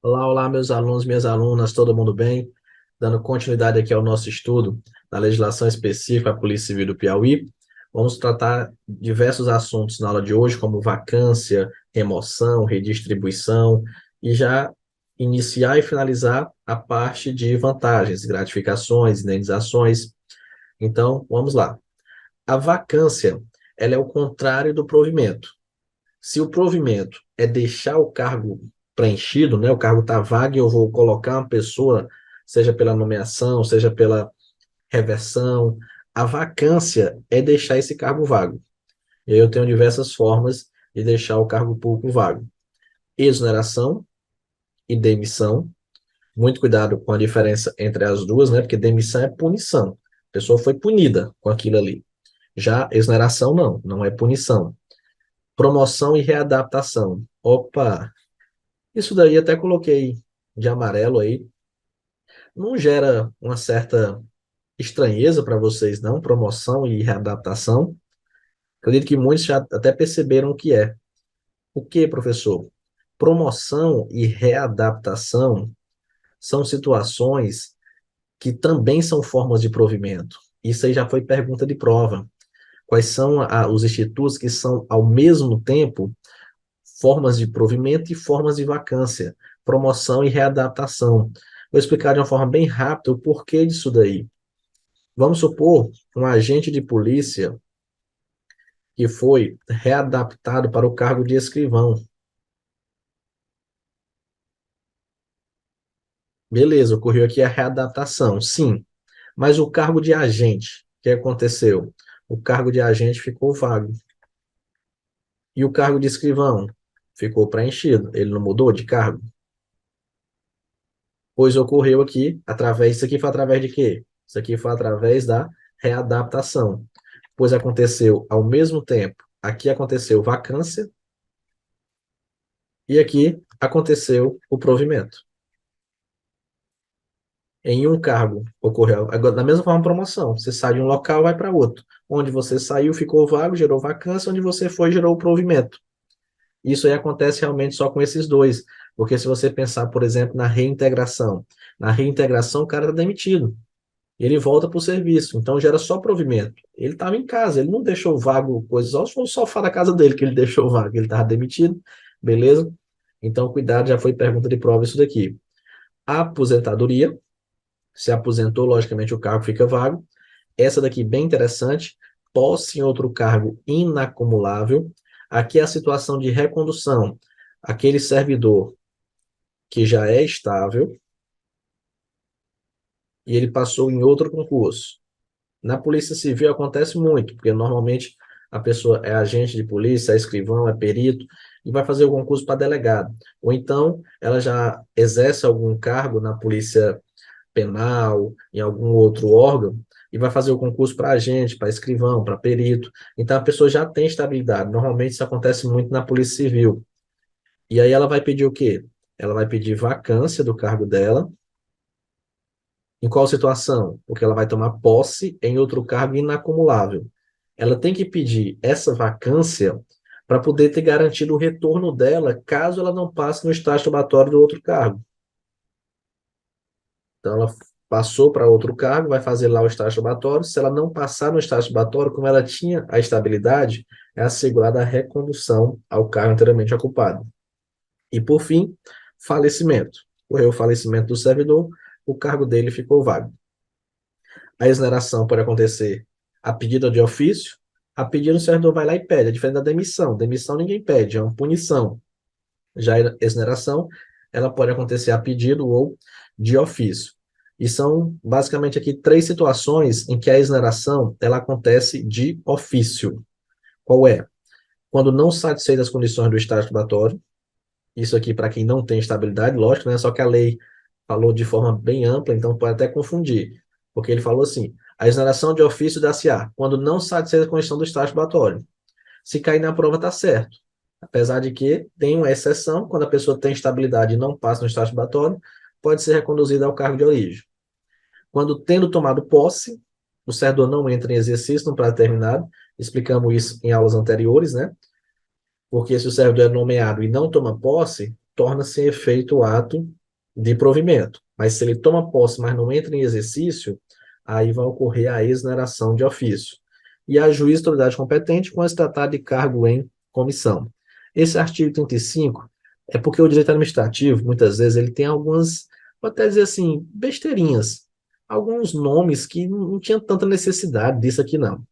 Olá, olá, meus alunos, minhas alunas, todo mundo bem? Dando continuidade aqui ao nosso estudo da legislação específica da Polícia Civil do Piauí, vamos tratar diversos assuntos na aula de hoje, como vacância, remoção, redistribuição, e já iniciar e finalizar a parte de vantagens, gratificações, indenizações. Então, vamos lá. A vacância, ela é o contrário do provimento. Se o provimento é deixar o cargo preenchido, né, o cargo está vago e eu vou colocar uma pessoa, seja pela nomeação, seja pela reversão, a vacância é deixar esse cargo vago. E aí eu tenho diversas formas de deixar o cargo público vago. Exoneração e demissão. Muito cuidado com a diferença entre as duas, né, porque demissão é punição. A pessoa foi punida com aquilo ali. Já exoneração não é punição. Promoção e readaptação. Opa, isso daí até coloquei de amarelo aí. Não gera uma certa estranheza para vocês, não? Promoção e readaptação. Acredito que muitos já até perceberam o que é. O que, professor? Promoção e readaptação são situações que também são formas de provimento. Isso aí já foi pergunta de prova. Quais são os institutos que são, ao mesmo tempo, formas de provimento e formas de vacância, promoção e readaptação? Vou explicar de uma forma bem rápida o porquê disso daí. Vamos supor um agente de polícia que foi readaptado para o cargo de escrivão. Beleza, ocorreu aqui a readaptação, sim. Mas o cargo de agente, o que aconteceu? O cargo de agente ficou vago. E o cargo de escrivão ficou preenchido. Ele não mudou de cargo? Pois ocorreu aqui, isso aqui foi através de quê? Isso aqui foi através da readaptação. Pois aconteceu ao mesmo tempo, aqui aconteceu vacância e aqui aconteceu o provimento. Em um cargo ocorreu, agora, da mesma forma, promoção. Você sai de um local, vai para outro. Onde você saiu, ficou vago, gerou vacância. Onde você foi, gerou o provimento. Isso aí acontece realmente só com esses dois. Porque se você pensar, por exemplo, na reintegração o cara está demitido. Ele volta para o serviço, então gera só provimento. Ele estava em casa, ele não deixou vago coisas, só se for o sofá da casa dele que ele deixou vago, ele estava demitido, beleza? Então, cuidado, já foi pergunta de prova isso daqui. A aposentadoria, se aposentou, logicamente o cargo fica vago. Essa daqui bem interessante, posse em outro cargo inacumulável. Aqui é a situação de recondução. Aquele servidor que já é estável e ele passou em outro concurso. Na Polícia Civil acontece muito, porque normalmente a pessoa é agente de polícia, é escrivão, é perito, e vai fazer o concurso para delegado. Ou então ela já exerce algum cargo na Polícia Penal, em algum outro órgão, e vai fazer o concurso para agente, para escrivão, para perito. Então a pessoa já tem estabilidade. Normalmente isso acontece muito na Polícia Civil. E aí ela vai pedir o quê? Ela vai pedir vacância do cargo dela. Em qual situação? Porque ela vai tomar posse em outro cargo inacumulável. Ela tem que pedir essa vacância para poder ter garantido o retorno dela, caso ela não passe no estágio probatório do outro cargo. Então, ela passou para outro cargo, vai fazer lá o estágio probatório. Se ela não passar no estágio probatório, como ela tinha a estabilidade, é assegurada a recondução ao cargo anteriormente ocupado. E, por fim, falecimento. Ocorreu o falecimento do servidor, o cargo dele ficou vago. A exoneração pode acontecer a pedido de ofício. A pedido, o servidor vai lá e pede. É diferente da demissão. Demissão ninguém pede, é uma punição. Já a exoneração, ela pode acontecer a pedido ou de ofício. E são basicamente aqui três situações em que a exoneração ela acontece de ofício. Qual é? Quando não satisfeita as condições do estágio probatório. Isso aqui para quem não tem estabilidade, lógico, né? Só que a lei falou de forma bem ampla, então pode até confundir. Porque ele falou assim: a exoneração de ofício da-se-á quando não satisfeita a condição do estágio probatório. Se cair na prova, está certo. Apesar de que tem uma exceção, quando a pessoa tem estabilidade e não passa no estágio probatório, pode ser reconduzida ao cargo de origem. Quando tendo tomado posse, o servidor não entra em exercício no prazo determinado, explicamos isso em aulas anteriores, né? Porque se o servidor é nomeado e não toma posse, torna-se em efeito o ato de provimento. Mas se ele toma posse, mas não entra em exercício, aí vai ocorrer a exoneração de ofício. E a juiz, autoridade competente, com esse tratado de cargo em comissão. Esse artigo 35 é porque o direito administrativo, muitas vezes, ele tem algumas, vou até dizer assim, besteirinhas, alguns nomes que não tinha tanta necessidade disso aqui, não.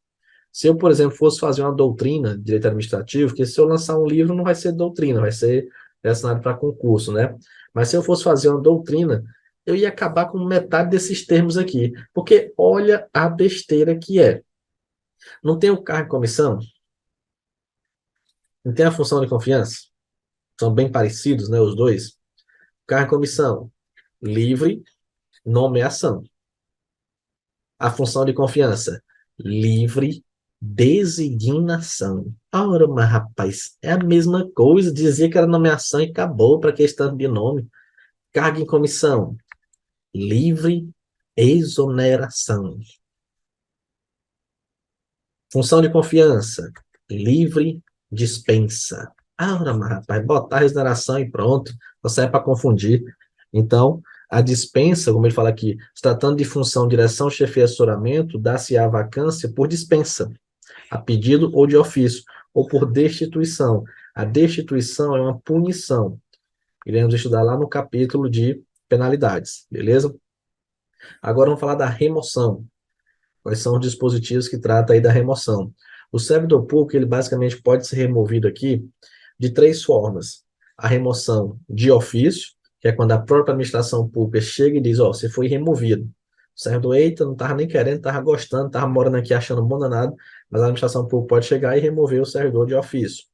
Se eu, por exemplo, fosse fazer uma doutrina de direito administrativo, que se eu lançar um livro não vai ser doutrina, vai ser direcionado para concurso, né? Mas se eu fosse fazer uma doutrina, eu ia acabar com metade desses termos aqui, porque olha a besteira que é. Não tem o cargo de comissão, não tem a função de confiança, são bem parecidos, né, os dois. Cargo de comissão, livre nomeação. A função de confiança, livre designação. Ora, mas rapaz, é a mesma coisa. Dizia que era nomeação e acabou para questão de nome. Cargo em comissão, livre exoneração. Função de confiança, livre dispensa. Ora, mas rapaz, botar a exoneração e pronto. Você é para confundir. Então, a dispensa, como ele fala aqui, se tratando de função, direção, chefia, assessoramento, dá-se a vacância por dispensa, a pedido ou de ofício, ou por destituição. A destituição é uma punição. Iremos estudar lá no capítulo de penalidades, beleza? Agora vamos falar da remoção. Quais são os dispositivos que tratam aí da remoção? O servidor público, ele basicamente pode ser removido aqui de três formas. A remoção de ofício, que é quando a própria administração pública chega e diz, ó, você foi removido. O servidor, eita, não estava nem querendo, estava gostando, estava morando aqui achando bom danado, mas a administração pública pode chegar e remover o servidor de ofício.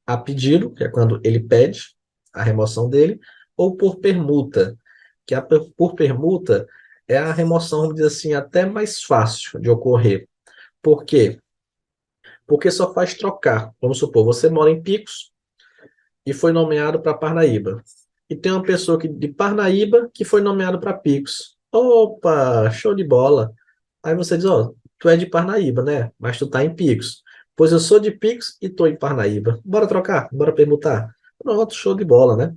A pedido, que é quando ele pede a remoção dele, ou por permuta, que por permuta é a remoção, vamos dizer assim, até mais fácil de ocorrer. Por quê? Porque só faz trocar. Vamos supor, você mora em Picos e foi nomeado para Parnaíba. E tem uma pessoa de Parnaíba que foi nomeado para Picos. Opa, show de bola. Aí você diz, ó, tu é de Parnaíba, né? Mas tu tá em Picos. Pois eu sou de Picos e tô em Parnaíba. Bora trocar? Bora permutar? Pronto, show de bola, né?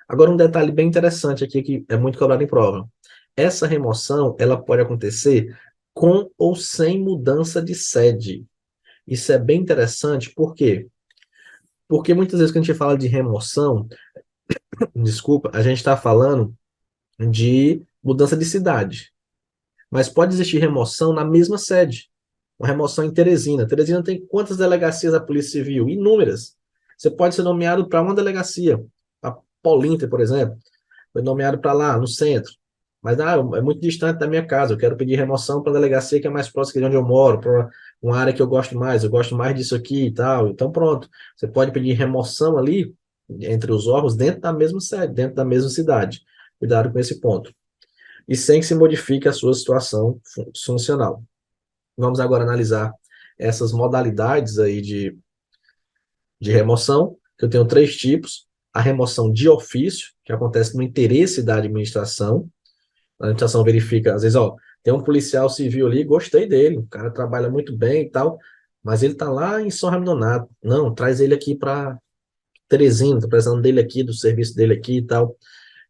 Agora um detalhe bem interessante aqui que é muito cobrado em prova. Essa remoção, ela pode acontecer com ou sem mudança de sede. Isso é bem interessante, por quê? Porque muitas vezes que a gente fala de remoção, desculpa, a gente está falando de mudança de cidade. Mas pode existir remoção na mesma sede. Uma remoção em Teresina. Teresina tem quantas delegacias da Polícia Civil? Inúmeras. Você pode ser nomeado para uma delegacia. A Polinter, por exemplo, foi nomeado para lá, no centro. Mas é muito distante da minha casa. Eu quero pedir remoção para a delegacia que é mais próxima de onde eu moro, para uma área que eu gosto mais. Eu gosto mais disso aqui e tal. Então, pronto. Você pode pedir remoção ali entre os órgãos dentro da mesma sede, dentro da mesma cidade. Cuidado com esse ponto. E sem que se modifique a sua situação funcional. Vamos agora analisar essas modalidades aí de remoção, que eu tenho três tipos. A remoção de ofício, que acontece no interesse da administração. A administração verifica, às vezes, ó, tem um policial civil ali, gostei dele, o cara trabalha muito bem e tal, mas ele tá lá em São Raimundo Nonato. Não, traz ele aqui para Teresina, tô precisando dele aqui, do serviço dele aqui e tal.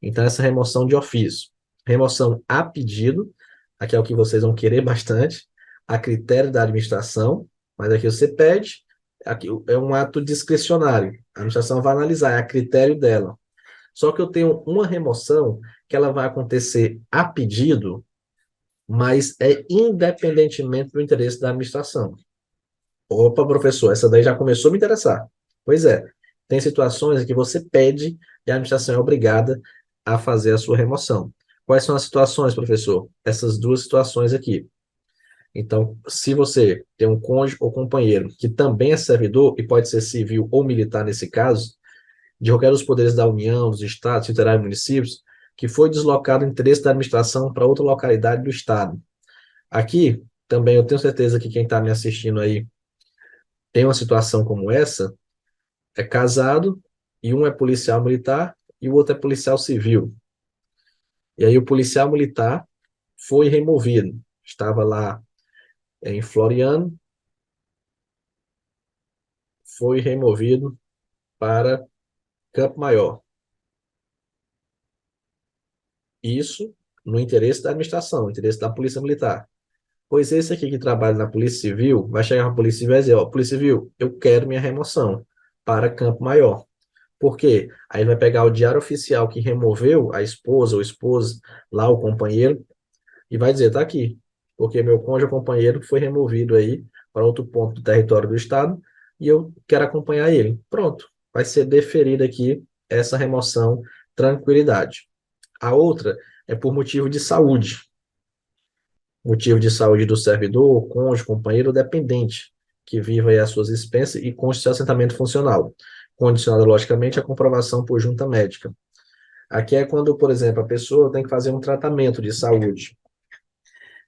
Então, essa remoção de ofício. Remoção a pedido, aqui é o que vocês vão querer bastante, a critério da administração, mas aqui você pede, aqui é um ato discricionário. A administração vai analisar, é a critério dela. Só que eu tenho uma remoção que ela vai acontecer a pedido, mas é independentemente do interesse da administração. Opa, professor, essa daí já começou a me interessar. Pois é, tem situações em que você pede e a administração é obrigada a fazer a sua remoção. Quais são as situações, professor? Essas duas situações aqui. Então, se você tem um cônjuge ou companheiro que também é servidor, e pode ser civil ou militar nesse caso, de qualquer dos poderes da União, dos estados, federais e municípios, que foi deslocado o interesse da administração para outra localidade do estado. Aqui, também eu tenho certeza que quem está me assistindo aí tem uma situação como essa, é casado, e um é policial militar e o outro é policial civil. E aí o policial militar foi removido. Estava lá em Floriano, foi removido para Campo Maior. Isso no interesse da administração, no interesse da Polícia Militar. Pois esse aqui que trabalha na Polícia Civil vai chegar na Polícia Civil e vai dizer, ó, Polícia Civil, eu quero minha remoção para Campo Maior. Por quê? Aí vai pegar o diário oficial que removeu a esposa ou esposa, lá o companheiro, e vai dizer, tá aqui, porque meu cônjuge ou companheiro foi removido aí para outro ponto do território do Estado e eu quero acompanhar ele. Pronto, vai ser deferida aqui essa remoção, tranquilidade. A outra é por motivo de saúde. Motivo de saúde do servidor, cônjuge, companheiro ou dependente, que viva aí as suas expensas e conste seu assentamento funcional, condicionado, logicamente, à comprovação por junta médica. Aqui é quando, por exemplo, a pessoa tem que fazer um tratamento de saúde.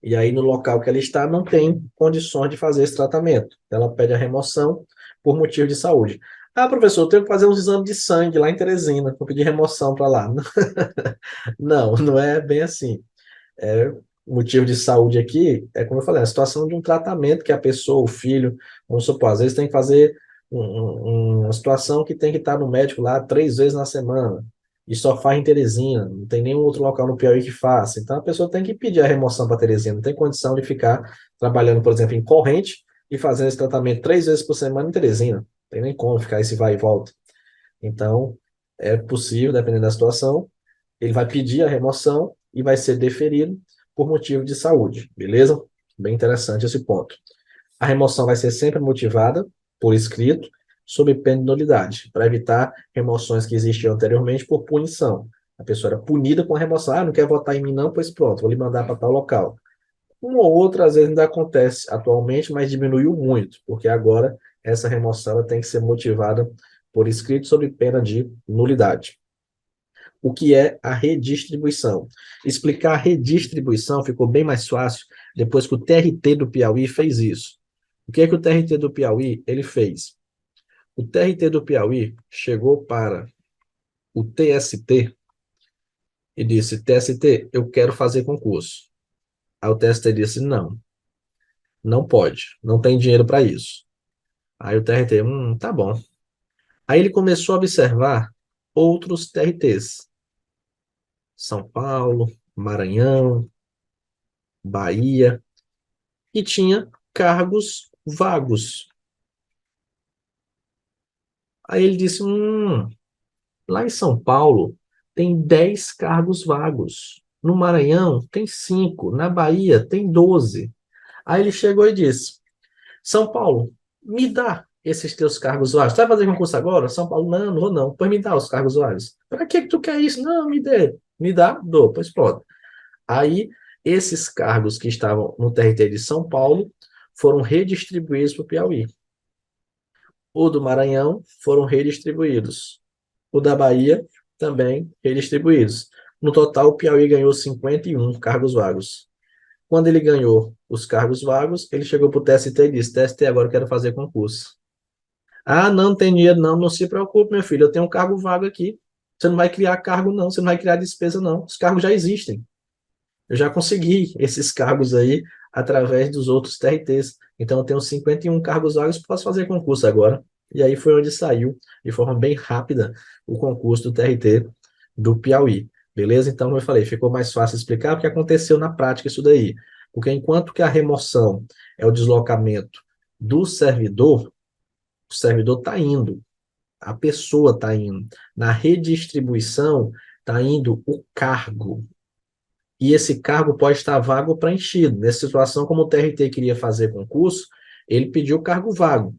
E aí, no local que ela está, não tem condições de fazer esse tratamento. Ela pede a remoção por motivo de saúde. Ah, professor, eu tenho que fazer uns exames de sangue lá em Teresina, vou pedir remoção para lá. Não, não é bem assim. É, motivo de saúde aqui é, como eu falei, a situação de um tratamento que a pessoa, o filho, vamos supor, às vezes tem que fazer uma situação que tem que estar no médico lá 3 vezes na semana, e só faz em Teresina, não tem nenhum outro local no Piauí que faça. Então a pessoa tem que pedir a remoção para Teresina, não tem condição de ficar trabalhando, por exemplo, em Corrente e fazendo esse tratamento 3 vezes por semana em Teresina. Não tem nem como ficar esse vai e volta. Então, é possível, dependendo da situação, ele vai pedir a remoção e vai ser deferido por motivo de saúde, beleza? Bem interessante esse ponto. A remoção vai ser sempre motivada por escrito, sob pena de nulidade, para evitar remoções que existiam anteriormente por punição. A pessoa era punida com a remoção. Ah, não quer votar em mim não? Pois pronto, vou lhe mandar para tal local. Uma ou outra, às vezes, ainda acontece atualmente, mas diminuiu muito, porque agora essa remoção ela tem que ser motivada por escrito sob pena de nulidade. O que é a redistribuição? Explicar a redistribuição ficou bem mais fácil depois que o TRT do Piauí fez isso. O que é que o TRT do Piauí ele fez? O TRT do Piauí chegou para o TST e disse: TST, eu quero fazer concurso. Aí o TST disse: não, não pode, não tem dinheiro para isso. Aí o TRT, tá bom. Aí ele começou a observar outros TRTs. São Paulo, Maranhão, Bahia, e tinha cargos vagos. Aí ele disse: lá em São Paulo tem 10 cargos vagos. No Maranhão tem 5. Na Bahia tem 12. Aí ele chegou e disse: São Paulo, me dá esses teus cargos vagos. Tu vai fazer concurso agora? São Paulo, não, não vou não. Pois me dá os cargos vagos. Para que tu quer isso? Não, me dê. Me dá? Dou. Pois pronto. Aí, esses cargos que estavam no território de São Paulo foram redistribuídos para o Piauí. O do Maranhão foram redistribuídos. O da Bahia também redistribuídos. No total, o Piauí ganhou 51 cargos vagos. Quando ele ganhou os cargos vagos, ele chegou para o TST e disse: TST, agora eu quero fazer concurso. Ah, não tem dinheiro, não, não se preocupe, meu filho, eu tenho um cargo vago aqui. Você não vai criar cargo, não, você não vai criar despesa, não. Os cargos já existem. Eu já consegui esses cargos aí através dos outros TRTs. Então, eu tenho 51 cargos vagos, posso fazer concurso agora. E aí foi onde saiu, de forma bem rápida, o concurso do TRT do Piauí. Beleza? Então, como eu falei, ficou mais fácil explicar porque aconteceu na prática isso daí. Porque enquanto que a remoção é o deslocamento do servidor, o servidor está indo, a pessoa está indo. Na redistribuição, está indo o cargo, e esse cargo pode estar vago ou preenchido. Nessa situação, como o TRT queria fazer concurso, ele pediu o cargo vago.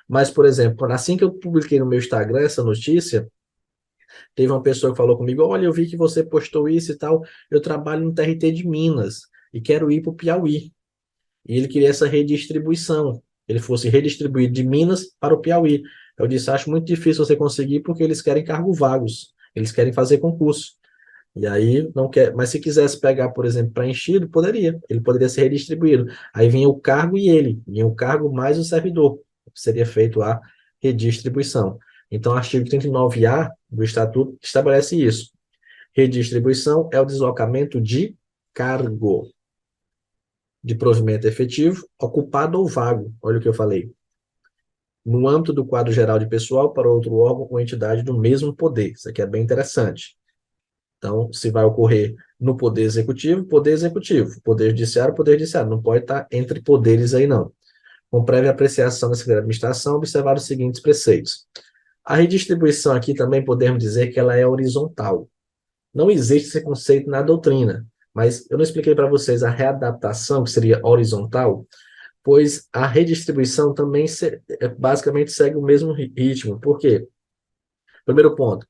Mas, por exemplo, assim que eu publiquei no meu Instagram essa notícia, teve uma pessoa que falou comigo: olha, eu vi que você postou isso e tal, eu trabalho no TRT de Minas e quero ir para o Piauí. E ele queria essa redistribuição, ele fosse redistribuído de Minas para o Piauí. Eu disse: acho muito difícil você conseguir porque eles querem cargos vagos, eles querem fazer concurso. E aí não quer, mas se quisesse pegar, por exemplo, preenchido, poderia. Ele poderia ser redistribuído. Aí vinha o cargo e ele, vinha o cargo mais o servidor. Seria feito a redistribuição. Então, o artigo 39A do Estatuto estabelece isso. Redistribuição é o deslocamento de cargo. de provimento efetivo, ocupado ou vago. Olha o que eu falei. No âmbito do quadro geral de pessoal para outro órgão ou entidade do mesmo poder. Isso aqui é bem interessante. Então, se vai ocorrer no poder executivo, poder executivo. Poder judiciário. Não pode estar entre poderes aí, não. Com prévia apreciação da Secretaria de Administração, observar os seguintes preceitos. A redistribuição aqui também podemos dizer que ela é horizontal. Não existe esse conceito na doutrina, mas eu não expliquei para vocês a readaptação, que seria horizontal, pois a redistribuição também basicamente segue o mesmo ritmo. Por quê? Primeiro ponto,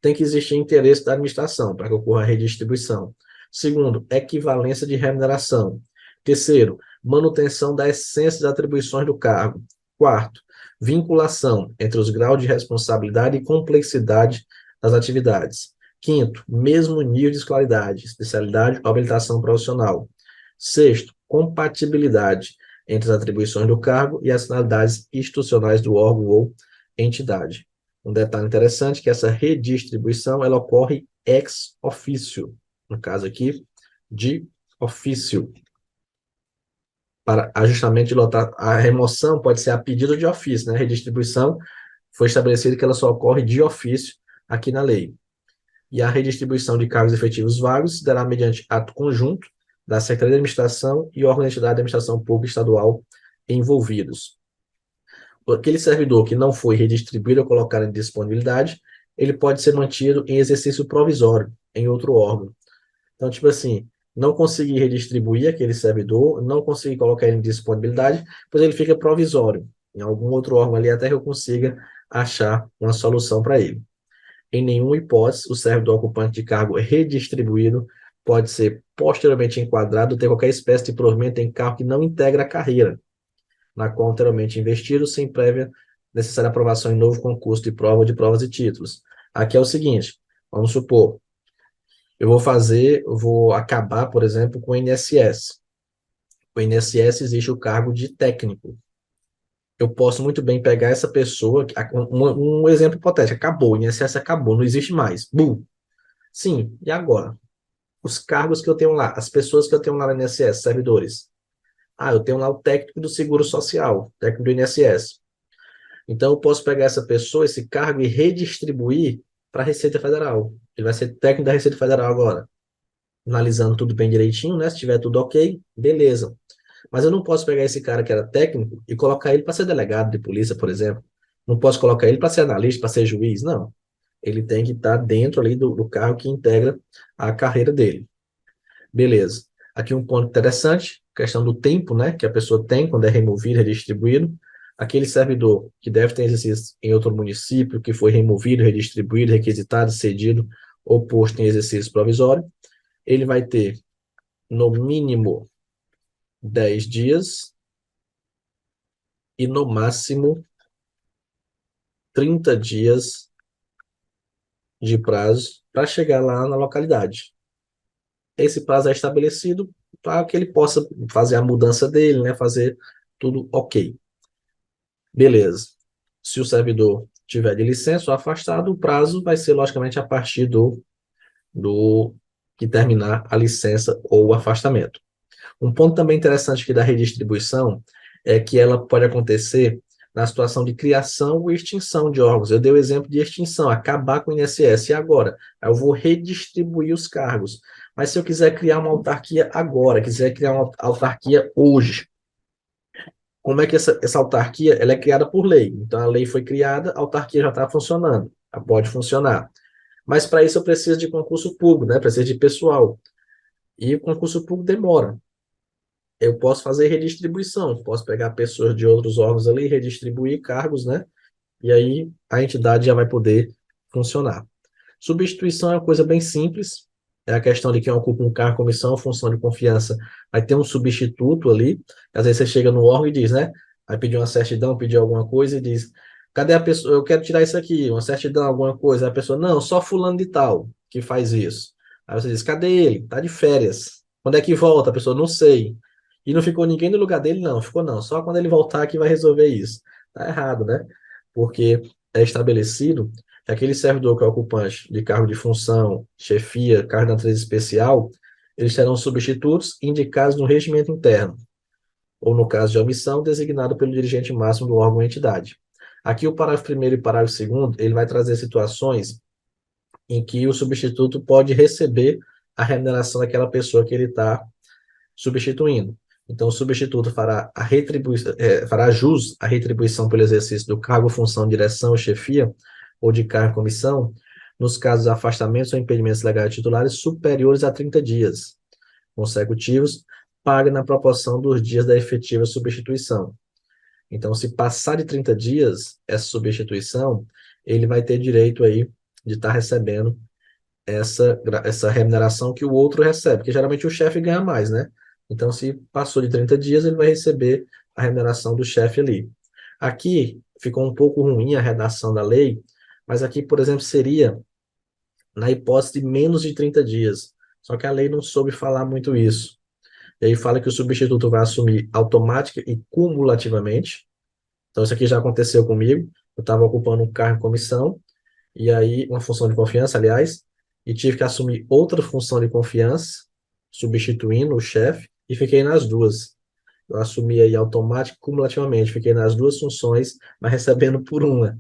tem que existir interesse da administração para que ocorra a redistribuição. Segundo, equivalência de remuneração. Terceiro, manutenção da essência das atribuições do cargo. Quarto, vinculação entre os graus de responsabilidade e complexidade das atividades. Quinto, mesmo nível de escolaridade, especialidade ou habilitação profissional. Sexto, compatibilidade entre as atribuições do cargo e as finalidades institucionais do órgão ou entidade. Um detalhe interessante é que essa redistribuição ela ocorre ex officio, no caso aqui, de ofício. Para ajustamento de lotação, a remoção pode ser a pedido de ofício, né? A redistribuição foi estabelecido que ela só ocorre de ofício aqui na lei. E a redistribuição de cargos efetivos vagos se dará mediante ato conjunto da Secretaria de Administração e órgão da entidade de administração pública estadual envolvidos. Aquele servidor que não foi redistribuído ou colocado em disponibilidade, ele pode ser mantido em exercício provisório em outro órgão. Então, tipo assim, não consegui redistribuir aquele servidor, não consegui colocar ele em disponibilidade, pois ele fica provisório em algum outro órgão ali até que eu consiga achar uma solução para ele. Em nenhuma hipótese, o servidor ocupante de cargo redistribuído pode ser posteriormente enquadrado ou ter qualquer espécie de provimento em cargo que não integra a carreira, na qual anteriormente investido, sem prévia necessária aprovação em novo concurso de prova ou de provas e títulos. Aqui é o seguinte, vamos supor, eu vou acabar, por exemplo, com o INSS. O INSS existe o cargo de técnico. Eu posso muito bem pegar essa pessoa, um exemplo hipotético, acabou, o INSS acabou, não existe mais. Bum. Sim, e agora? Os cargos que eu tenho lá, as pessoas que eu tenho lá no INSS, servidores. Ah, eu tenho lá o técnico do Seguro Social, técnico do INSS. Então, eu posso pegar essa pessoa, esse cargo, e redistribuir para a Receita Federal. Ele vai ser técnico da Receita Federal agora. Analisando tudo bem direitinho, né? Se tiver tudo ok, beleza. Mas eu não posso pegar esse cara que era técnico e colocar ele para ser delegado de polícia, por exemplo. Não posso colocar ele para ser analista, para ser juiz, não. Ele tem que estar dentro ali do cargo que integra a carreira dele. Beleza. Aqui um ponto interessante, questão do tempo, né, que a pessoa tem quando é removido, redistribuído. Aquele servidor que deve ter exercício em outro município, que foi removido, redistribuído, requisitado, cedido ou posto em exercício provisório, ele vai ter, no mínimo, 10 dias e, no máximo, 30 dias de prazo para chegar lá na localidade. Esse prazo é estabelecido para que ele possa fazer a mudança dele, né, fazer tudo ok. Beleza. Se o servidor tiver de licença ou afastado, o prazo vai ser, logicamente, a partir do que terminar a licença ou o afastamento. Um ponto também interessante aqui da redistribuição é que ela pode acontecer na situação de criação ou extinção de órgãos. Eu dei o exemplo de extinção, acabar com o INSS. E agora? Eu vou redistribuir os cargos. Mas se eu quiser criar uma autarquia agora, quiser criar uma autarquia hoje, como é que essa autarquia ela é criada por lei? Então, a lei foi criada, a autarquia já está funcionando, ela pode funcionar. Mas para isso eu preciso de concurso público, né? Preciso de pessoal. E o concurso público demora. Eu posso fazer redistribuição, posso pegar pessoas de outros órgãos ali, redistribuir cargos, né? E aí a entidade já vai poder funcionar. Substituição é uma coisa bem simples, é a questão de quem ocupa um cargo, comissão, função de confiança, vai ter um substituto ali, às vezes você chega no órgão e diz, né? Vai pedir uma certidão, pedir alguma coisa e diz, cadê a pessoa? Eu quero tirar isso aqui, uma certidão, alguma coisa. A pessoa, não, só fulano de tal que faz isso. Aí você diz, cadê ele? Tá de férias. Quando é que volta? A pessoa, não sei. E não ficou ninguém no lugar dele? Não, ficou não. Só quando ele voltar que vai resolver isso. Tá errado, né? Porque é estabelecido que aquele servidor que é ocupante de cargo de função, chefia, cargo de natureza especial, eles serão substitutos indicados no regimento interno, ou no caso de omissão, designado pelo dirigente máximo do órgão ou entidade. Aqui o parágrafo 1º e parágrafo 2º, ele vai trazer situações em que o substituto pode receber a remuneração daquela pessoa que ele está substituindo. Então, o substituto fará jus à retribuição pelo exercício do cargo, função, direção, chefia, ou de cargo, comissão, nos casos de afastamentos ou impedimentos legais de titulares superiores a 30 dias consecutivos, paga na proporção dos dias da efetiva substituição. Então, se passar de 30 dias essa substituição, ele vai ter direito aí de estar recebendo essa remuneração que o outro recebe, porque geralmente o chefe ganha mais, né? Então, se passou de 30 dias, ele vai receber a remuneração do chefe ali. Aqui ficou um pouco ruim a redação da lei, mas aqui, por exemplo, seria na hipótese de menos de 30 dias. Só que a lei não soube falar muito isso. E aí fala que o substituto vai assumir automática e cumulativamente. Então, isso aqui já aconteceu comigo. Eu estava ocupando um cargo em comissão, e aí, uma função de confiança, aliás, e tive que assumir outra função de confiança, substituindo o chefe, e fiquei nas duas. Eu assumi aí automático e cumulativamente, fiquei nas duas funções, mas recebendo por uma.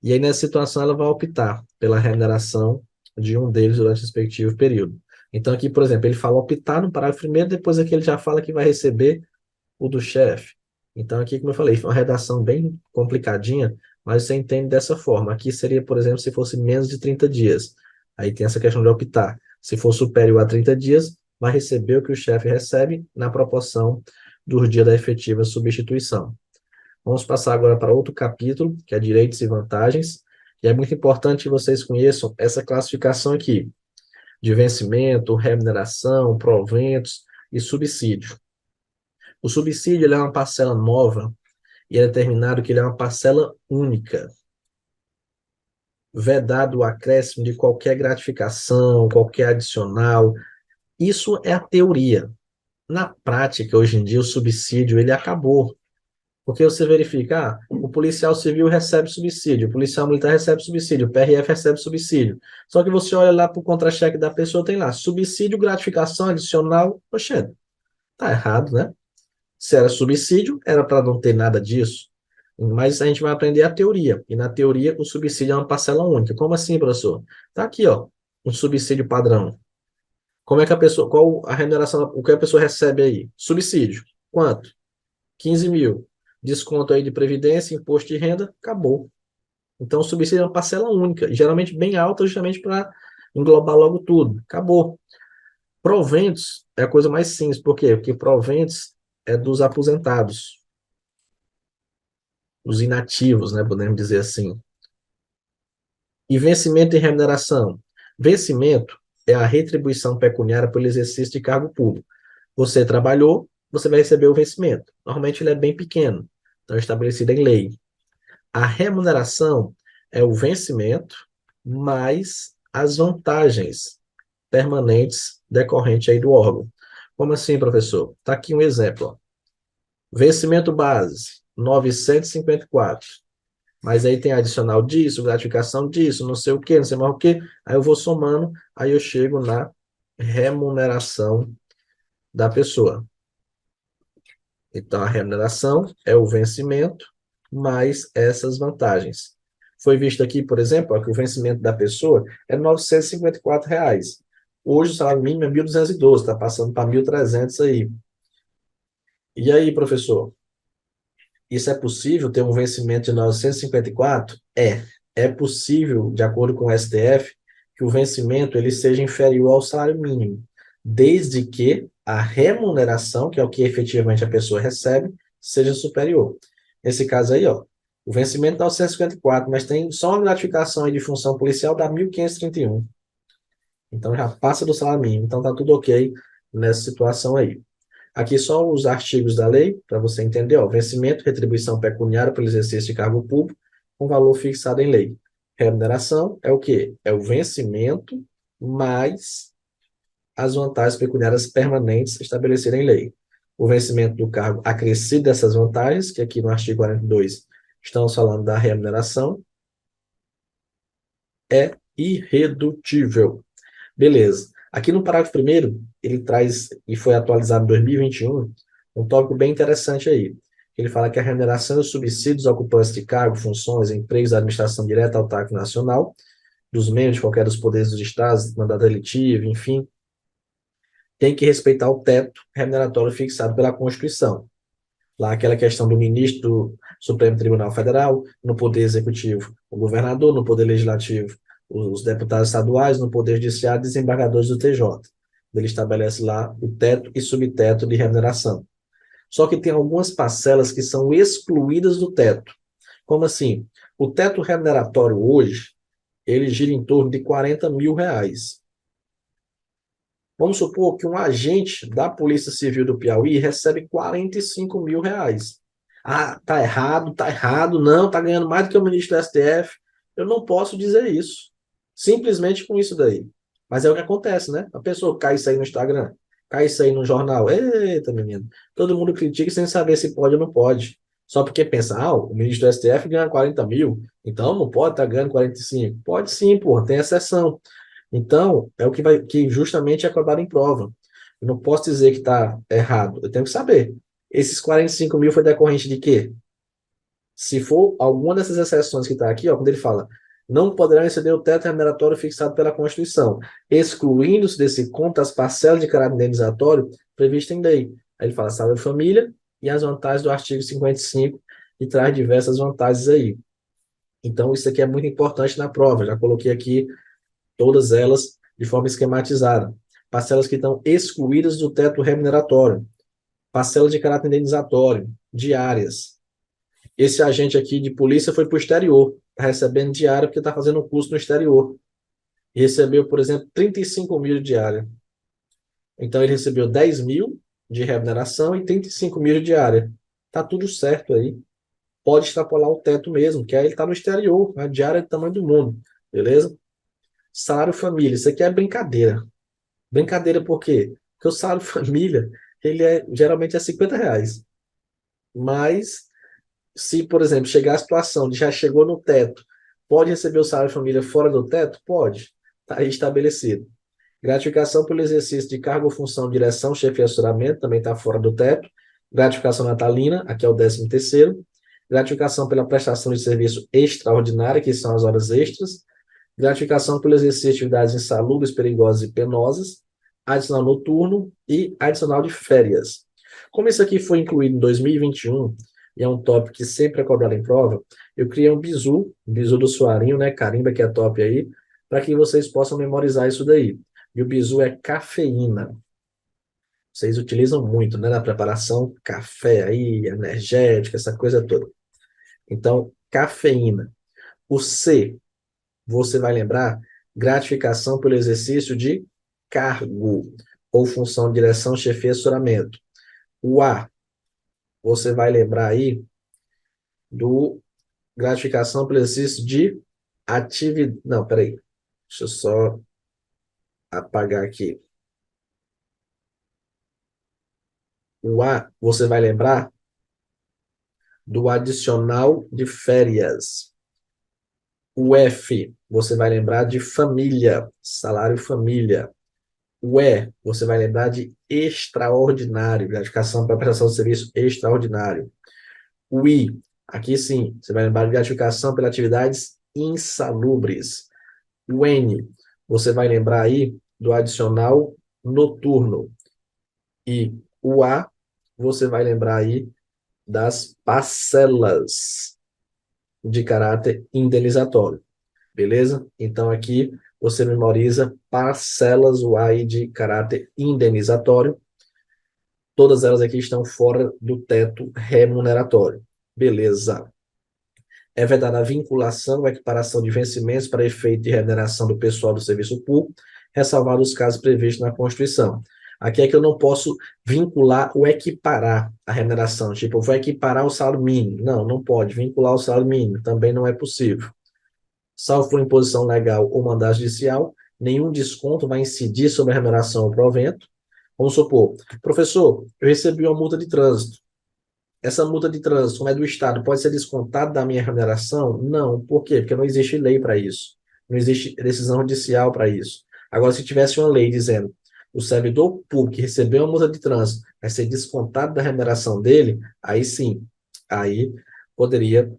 E aí, nessa situação, ela vai optar pela remuneração de um deles durante o respectivo período. Então, aqui, por exemplo, ele fala optar no parágrafo primeiro, depois aqui ele já fala que vai receber o do chefe. Então, aqui, como eu falei, foi uma redação bem complicadinha, mas você entende dessa forma. Aqui seria, por exemplo, se fosse menos de 30 dias. Aí tem essa questão de optar. Se for superior a 30 dias, vai receber o que o chefe recebe na proporção dos dias da efetiva substituição. Vamos passar agora para outro capítulo, que é direitos e vantagens. E é muito importante que vocês conheçam essa classificação aqui, de vencimento, remuneração, proventos e subsídio. O subsídio ele é uma parcela nova e é determinado que ele é uma parcela única, vedado o acréscimo de qualquer gratificação, qualquer adicional. Isso é a teoria. Na prática, hoje em dia, o subsídio ele acabou. Porque você verifica, o policial civil recebe subsídio, o policial militar recebe subsídio, o PRF recebe subsídio. Só que você olha lá para o contra-cheque da pessoa, tem lá, subsídio, gratificação adicional. Poxa, tá errado, né? Se era subsídio, era para não ter nada disso. Mas a gente vai aprender a teoria. E na teoria, o subsídio é uma parcela única. Como assim, professor? Tá aqui, ó, um subsídio padrão. Como é que a pessoa, qual a remuneração, o que a pessoa recebe aí? Subsídio. Quanto? 15 mil. Desconto aí de previdência, imposto de renda, acabou. Então, o subsídio é uma parcela única, e geralmente bem alta, justamente para englobar logo tudo. Acabou. Proventos é a coisa mais simples. Por quê? Porque proventos é dos aposentados, os inativos, né? Podemos dizer assim. E vencimento e remuneração. Vencimento é a retribuição pecuniária pelo exercício de cargo público. Você trabalhou, você vai receber o vencimento. Normalmente ele é bem pequeno, então é estabelecido em lei. A remuneração é o vencimento mais as vantagens permanentes decorrentes aí do órgão. Como assim, professor? Está aqui um exemplo. Ó. Vencimento base, 954. Mas aí tem adicional disso, gratificação disso, não sei o quê, não sei mais o quê. Aí eu vou somando, aí eu chego na remuneração da pessoa. Então, a remuneração é o vencimento mais essas vantagens. Foi visto aqui, por exemplo, ó, que o vencimento da pessoa é R$ 954. Hoje o salário mínimo é 1.212, está passando para 1.300 aí. E aí, professor? Isso é possível ter um vencimento de 954? É possível, de acordo com o STF, que o vencimento ele seja inferior ao salário mínimo, desde que a remuneração, que é o que efetivamente a pessoa recebe, seja superior. Nesse caso aí, ó, o vencimento dá 954, mas tem só uma gratificação aí de função policial, dá 1.531. Então já passa do salário mínimo. Então tá tudo ok nessa situação aí. Aqui só os artigos da lei, para você entender, ó, vencimento, retribuição pecuniária pelo exercício de cargo público, com valor fixado em lei. Remuneração é o quê? É o vencimento mais as vantagens pecuniárias permanentes estabelecidas em lei. O vencimento do cargo acrescido dessas vantagens, que aqui no artigo 42 estamos falando da remuneração, é irredutível. Beleza. Aqui no parágrafo primeiro, ele traz, e foi atualizado em 2021, um tópico bem interessante aí. Ele fala que a remuneração e os subsídios a ocupantes de cargo, funções, empregos da administração direta autarca nacional, dos membros de qualquer dos poderes dos estados, mandato eletivo, enfim, tem que respeitar o teto remuneratório fixado pela Constituição. Lá aquela questão do ministro do Supremo Tribunal Federal, no Poder Executivo, o governador, no Poder Legislativo, os deputados estaduais, no Poder Judiciário, desembargadores do TJ. Ele estabelece lá o teto e subteto de remuneração. Só que tem algumas parcelas que são excluídas do teto. Como assim? O teto remuneratório hoje, ele gira em torno de R$ 40.000. Vamos supor que um agente da Polícia Civil do Piauí recebe R$ 45.000. Ah, tá errado, não, tá ganhando mais do que o ministro do STF. Eu não posso dizer isso. Simplesmente com isso daí. Mas é o que acontece, né? A pessoa cai isso aí no Instagram, cai isso aí no jornal. Eita, menino. Todo mundo critica sem saber se pode ou não pode. Só porque pensa, o ministro do STF ganha 40 mil, então não pode estar ganhando 45. Pode sim, pô, tem exceção. Então, é o que vai, que justamente é cobrado em prova. Eu não posso dizer que está errado. Eu tenho que saber. Esses 45.000 foi decorrente de quê? Se for alguma dessas exceções que está aqui, ó, quando ele fala, não poderá exceder o teto remuneratório fixado pela Constituição, excluindo-se desse conta as parcelas de caráter indenizatório previstas em lei. Aí ele fala salário de família e as vantagens do artigo 55 e traz diversas vantagens aí. Então, isso aqui é muito importante na prova. Já coloquei aqui todas elas de forma esquematizada. Parcelas que estão excluídas do teto remuneratório, parcelas de caráter indenizatório, diárias. Esse agente aqui de polícia foi para o exterior, está recebendo diária porque está fazendo um curso no exterior. E recebeu, por exemplo, 35 mil de diária. Então, ele recebeu 10 mil de remuneração e 35 mil de diária. Está tudo certo aí. Pode extrapolar o teto mesmo, que aí ele está no exterior, a diária é do tamanho do mundo, beleza? Salário família, isso aqui é brincadeira. Brincadeira por quê? Porque o salário família, ele geralmente é R$ 50. Mas, se, por exemplo, chegar a situação de já chegou no teto, pode receber o salário família fora do teto? Pode. Está aí estabelecido. Gratificação pelo exercício de cargo ou função, direção, chefe e assessoramento, também está fora do teto. Gratificação natalina, aqui é o 13º. Gratificação pela prestação de serviço extraordinária, que são as horas extras. Gratificação pelo exercício de atividades insalubres, perigosas e penosas, adicional noturno e adicional de férias. Como isso aqui foi incluído em 2021, e é um tópico que sempre é cobrado em prova, eu criei um bizu do Suarinho, né, carimba que é top aí, para que vocês possam memorizar isso daí. E o bizu é cafeína. Vocês utilizam muito, né, na preparação, café aí, energética, essa coisa toda. Então, cafeína. O C, você vai lembrar gratificação pelo exercício de cargo ou função de direção, chefia e assessoramento. O A, você vai lembrar aí do gratificação pelo exercício de atividade. Não, peraí. Deixa eu só apagar aqui. O A, você vai lembrar do adicional de férias. O F, você vai lembrar de família, salário família. O E, você vai lembrar de extraordinário, gratificação para prestação de serviço extraordinário. O I, aqui sim, você vai lembrar de gratificação pelas atividades insalubres. O N, você vai lembrar aí do adicional noturno. E o A, você vai lembrar aí das parcelas de caráter indenizatório. Beleza? Então aqui você memoriza parcelas UAI de caráter indenizatório. Todas elas aqui estão fora do teto remuneratório. Beleza. É vedada a vinculação ou equiparação de vencimentos para efeito de remuneração do pessoal do serviço público, ressalvado os casos previstos na Constituição. Aqui é que eu não posso vincular ou equiparar a remuneração. Tipo, eu vou equiparar o salário mínimo. Não, não pode. Vincular o salário mínimo também não é possível. Salvo por imposição legal ou mandado judicial, nenhum desconto vai incidir sobre a remuneração ou provento. Vamos supor, professor, eu recebi uma multa de trânsito. Essa multa de trânsito, como é do Estado, pode ser descontada da minha remuneração? Não. Por quê? Porque não existe lei para isso. Não existe decisão judicial para isso. Agora, se tivesse uma lei dizendo o servidor público que recebeu uma multa de trânsito vai ser descontado da remuneração dele, aí sim, aí poderia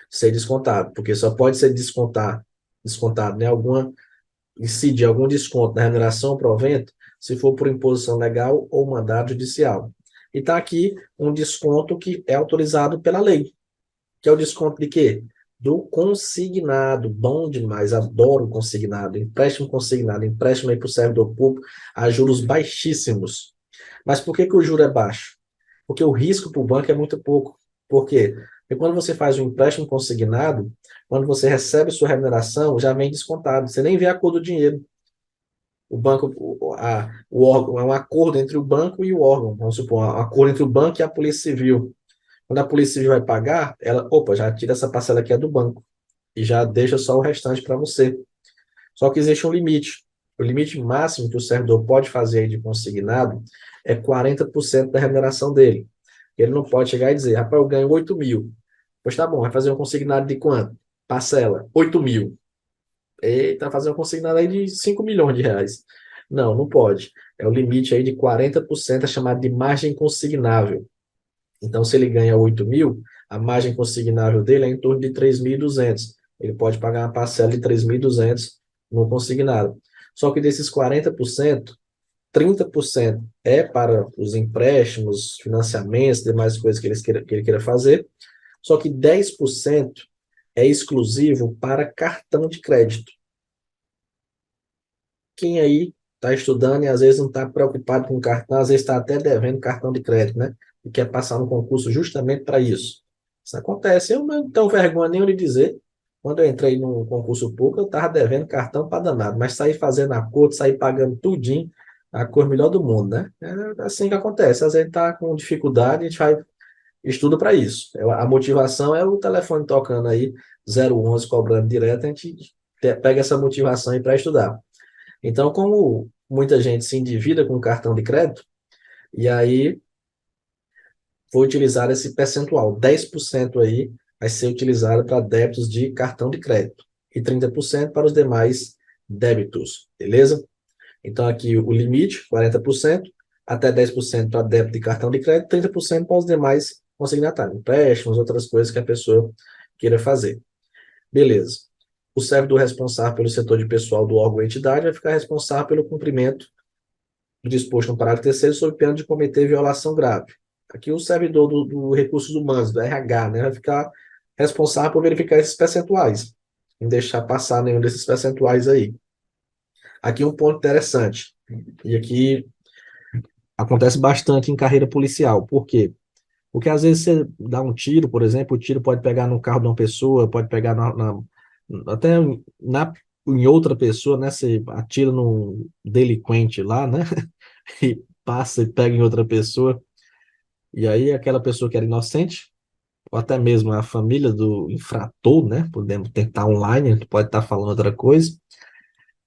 ser descontado, porque só pode ser descontado, né, incidir algum desconto na remuneração ou provento, se for por imposição legal ou mandado judicial. E está aqui um desconto que é autorizado pela lei, que é o desconto de quê? Do consignado. Bom demais, adoro consignado. Empréstimo aí para o servidor público a juros baixíssimos. Mas por que que o juro é baixo? Porque o risco para o banco é muito pouco. Por quê? Porque quando você faz um empréstimo consignado, quando você recebe sua remuneração, já vem descontado. Você nem vê a cor do dinheiro. O banco, o órgão, é um acordo entre o banco e o órgão. Vamos supor, um acordo entre o banco e a Polícia Civil. Quando a Polícia Civil vai pagar, ela, opa, já tira essa parcela aqui é do banco e já deixa só o restante para você. Só que existe um limite. O limite máximo que o servidor pode fazer aí de consignado é 40% da remuneração dele. Ele não pode chegar e dizer, rapaz, eu ganho 8 mil. Pois tá bom, vai fazer um consignado de quanto? Parcela, 8 mil. Eita, fazer um consignado aí de 5 milhões de reais. Não, não pode. É o limite aí de 40%, é chamado de margem consignável. Então, se ele ganha 8 mil, a margem consignável dele é em torno de 3.200. Ele pode pagar uma parcela de 3.200 no consignado. Só que desses 40%, 30% é para os empréstimos, financiamentos, demais coisas que ele queira fazer. Só que 10% é exclusivo para cartão de crédito. Quem aí está estudando e às vezes não está preocupado com cartão, às vezes está até devendo cartão de crédito, né? E quer passar no concurso justamente para isso. Isso acontece. Eu não tenho vergonha nem de dizer. Quando eu entrei no concurso público, eu estava devendo cartão para danado, mas saí fazendo acordo, saí pagando tudinho, a cor melhor do mundo, né? É assim que acontece. Às vezes está com dificuldade, a gente vai estudo para isso. A motivação é o telefone tocando aí, 011 cobrando direto, a gente pega essa motivação aí para estudar. Então, como muita gente se endivida com cartão de crédito, e aí foi utilizar esse percentual, 10% aí vai ser utilizado para débitos de cartão de crédito e 30% para os demais débitos, beleza? Então, aqui o limite, 40%, até 10% para débito de cartão de crédito, 30% para os demais consignatários, empréstimos, outras coisas que a pessoa queira fazer. Beleza. O servidor responsável pelo setor de pessoal do órgão ou entidade vai ficar responsável pelo cumprimento do disposto no parágrafo terceiro sob pena de cometer violação grave. Aqui o servidor do Recursos Humanos, do RH, né, vai ficar responsável por verificar esses percentuais, não deixar passar nenhum desses percentuais aí. Aqui um ponto interessante, e aqui acontece bastante em carreira policial. Por quê? Porque às vezes você dá um tiro, por exemplo, o tiro pode pegar no carro de uma pessoa, pode pegar até em outra pessoa, né? Você atira num delinquente lá, né? E passa e pega em outra pessoa. E aí aquela pessoa que era inocente, ou até mesmo a família do infrator, né? Podemos tentar online, a gente pode estar falando outra coisa,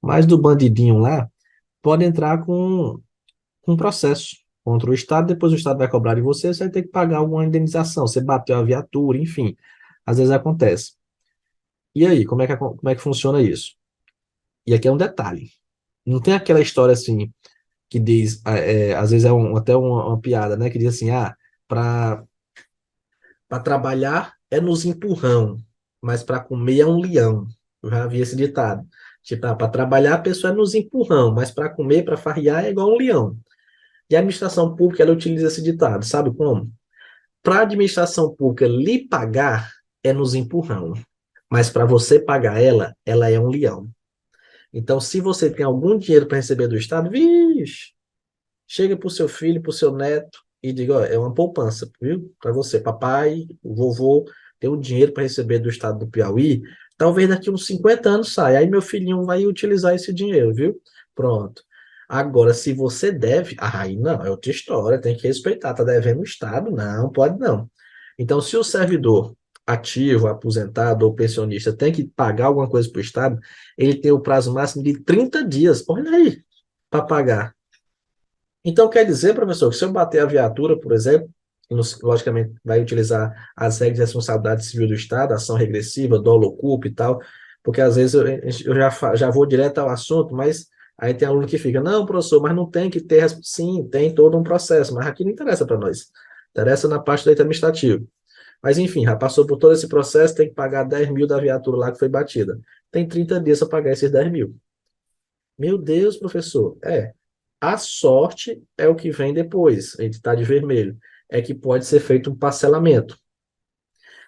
mas do bandidinho lá, pode entrar com um processo contra o Estado, depois o Estado vai cobrar de você, você vai ter que pagar alguma indenização, você bateu a viatura, enfim, às vezes acontece. E aí, como é que funciona isso? E aqui é um detalhe, não tem aquela história assim, que diz, às vezes é até uma piada, né, que diz assim, para trabalhar é nos empurrão, mas para comer é um leão. Eu já vi esse ditado. Tipo, para trabalhar a pessoa é nos empurrão, mas para comer, para farrear é igual um leão. E a administração pública, ela utiliza esse ditado, sabe como? Para a administração pública lhe pagar é nos empurrão, mas para você pagar ela, ela é um leão. Então, se você tem algum dinheiro para receber do Estado, vixe, chega para o seu filho, para o seu neto e diga, ó, é uma poupança, viu? Para você, papai, o vovô, tem um dinheiro para receber do Estado do Piauí, talvez daqui uns 50 anos saia, aí meu filhinho vai utilizar esse dinheiro, viu? Pronto. Agora, se você deve, aí não, é outra história, tem que respeitar, tá devendo o Estado? Não, pode não. Então, se o servidor ativo, aposentado ou pensionista tem que pagar alguma coisa para o Estado, ele tem o prazo máximo de 30 dias, olha aí, para pagar. Então, quer dizer, professor, que se eu bater a viatura, por exemplo, logicamente vai utilizar as regras de responsabilidade civil do Estado, ação regressiva, dolo culpa e tal, porque às vezes eu já vou direto ao assunto, mas aí tem aluno que fica, não, professor, mas não tem que ter, sim, tem todo um processo, mas aqui não interessa para nós, interessa na parte do direito administrativo. Mas enfim, já passou por todo esse processo, tem que pagar 10 mil da viatura lá que foi batida. Tem 30 dias para pagar esses 10 mil. Meu Deus, professor, a sorte é o que vem depois, a gente está de vermelho, é que pode ser feito um parcelamento,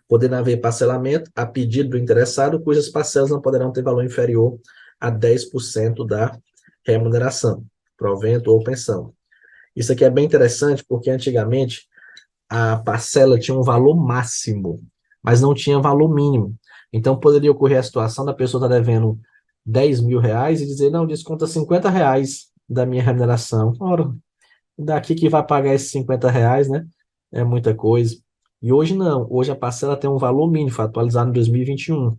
podendo haver parcelamento a pedido do interessado, cujas parcelas não poderão ter valor inferior a 10% da remuneração, provento ou pensão. Isso aqui é bem interessante porque antigamente a parcela tinha um valor máximo, mas não tinha valor mínimo. Então poderia ocorrer a situação da pessoa estar devendo 10 mil reais e dizer, não, desconta 50 reais da minha remuneração. Ora, daqui que vai pagar esses 50 reais, né? É muita coisa. E hoje não. Hoje a parcela tem um valor mínimo, foi atualizado em 2021.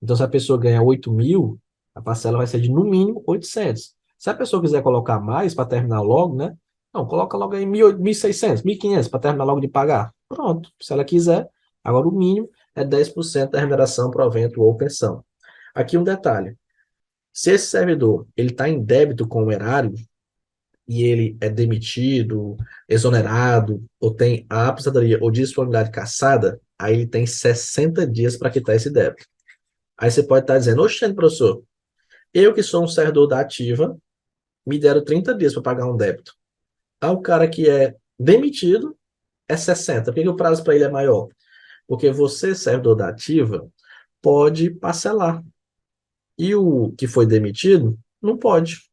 Então, se a pessoa ganha 8 mil, a parcela vai ser de no mínimo 800. Se a pessoa quiser colocar mais para terminar logo, né? Não, coloca logo aí 1.600, 1.500 para terminar logo de pagar. Pronto. Se ela quiser, agora o mínimo é 10% da remuneração, provento ou pensão. Aqui um detalhe. Se esse servidor ele está em débito com o erário, e ele é demitido, exonerado, ou tem a aposentadoria ou disponibilidade cassada, aí ele tem 60 dias para quitar esse débito. Aí você pode estar dizendo, oxe, professor, eu que sou um servidor da ativa, me deram 30 dias para pagar um débito. Aí o cara que é demitido é 60. Por que o prazo para ele é maior? Porque você, servidor da ativa, pode parcelar. E o que foi demitido, não pode.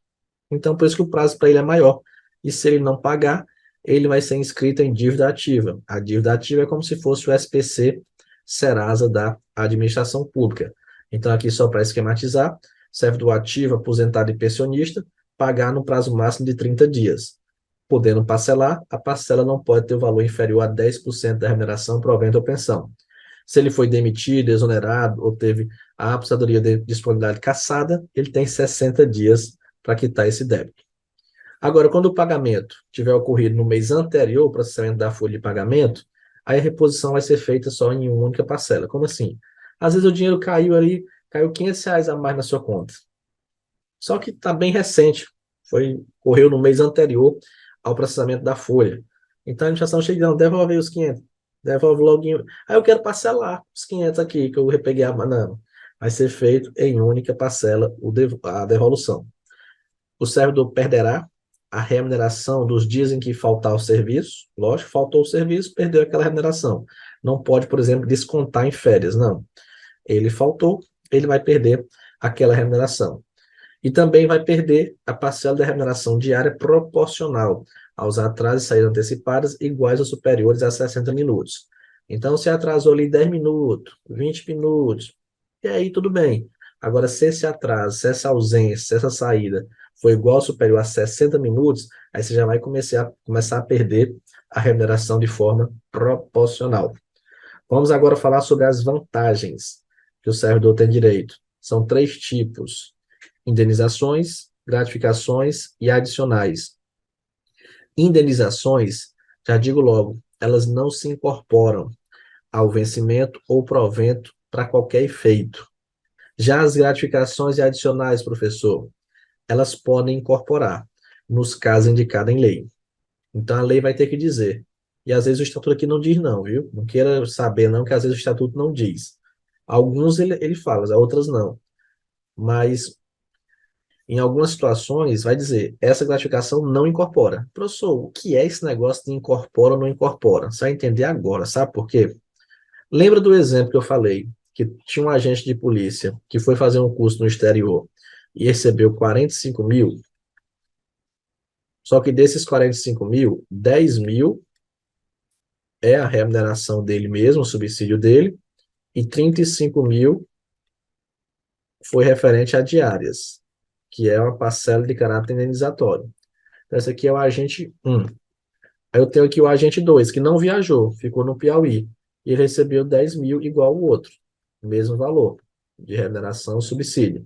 Então, por isso que o prazo para ele é maior. E se ele não pagar, ele vai ser inscrito em dívida ativa. A dívida ativa é como se fosse o SPC Serasa da administração pública. Então, aqui só para esquematizar, serve do ativo, aposentado e pensionista, pagar no prazo máximo de 30 dias. Podendo parcelar, a parcela não pode ter o valor inferior a 10% da remuneração, provento ou pensão. Se ele foi demitido, exonerado ou teve a aposentadoria de disponibilidade cassada, ele tem 60 dias para quitar esse débito. Agora, quando o pagamento tiver ocorrido no mês anterior ao processamento da folha de pagamento, aí a reposição vai ser feita só em uma única parcela. Como assim? Às vezes o dinheiro caiu ali, caiu 500 reais a mais na sua conta. Só que está bem recente, correu no mês anterior ao processamento da folha. Então a administração chega e diz, devolve aí os 500, devolve logo. Aí eu quero parcelar os 500 aqui, que eu repeguei a banana. Vai ser feito em única parcela a devolução. O servidor perderá a remuneração dos dias em que faltar o serviço. Lógico, faltou o serviço, perdeu aquela remuneração. Não pode, por exemplo, descontar em férias, não. Ele faltou, ele vai perder aquela remuneração. E também vai perder a parcela da remuneração diária proporcional aos atrasos e saídas antecipadas iguais ou superiores a 60 minutos. Então, se atrasou ali 10 minutos, 20 minutos, e aí tudo bem. Agora, se esse atraso, se essa ausência, se essa saída for igual ou superior a 60 minutos, aí você já vai começar a perder a remuneração de forma proporcional. Vamos agora falar sobre as vantagens que o servidor tem direito. São três tipos: indenizações, gratificações e adicionais. Indenizações, já digo logo, elas não se incorporam ao vencimento ou provento para qualquer efeito. Já as gratificações e adicionais, professor, elas podem incorporar nos casos indicados em lei. Então a lei vai ter que dizer. E às vezes o estatuto aqui não diz não, viu? Não queira saber não, que às vezes o estatuto não diz. Alguns ele fala, outras não. Mas em algumas situações, vai dizer, essa gratificação não incorpora. Professor, o que é esse negócio de incorpora ou não incorpora? Você vai entender agora, sabe por quê? Lembra do exemplo que eu falei, que tinha um agente de polícia que foi fazer um curso no exterior e recebeu 45 mil, só que desses 45 mil, 10 mil é a remuneração dele mesmo, o subsídio dele, e 35 mil foi referente a diárias, que é uma parcela de caráter indenizatório. Então, esse aqui é o agente 1. Aí eu tenho aqui o agente 2 que não viajou, ficou no Piauí, e ele recebeu 10 mil igual o outro, mesmo valor de remuneração, subsídio.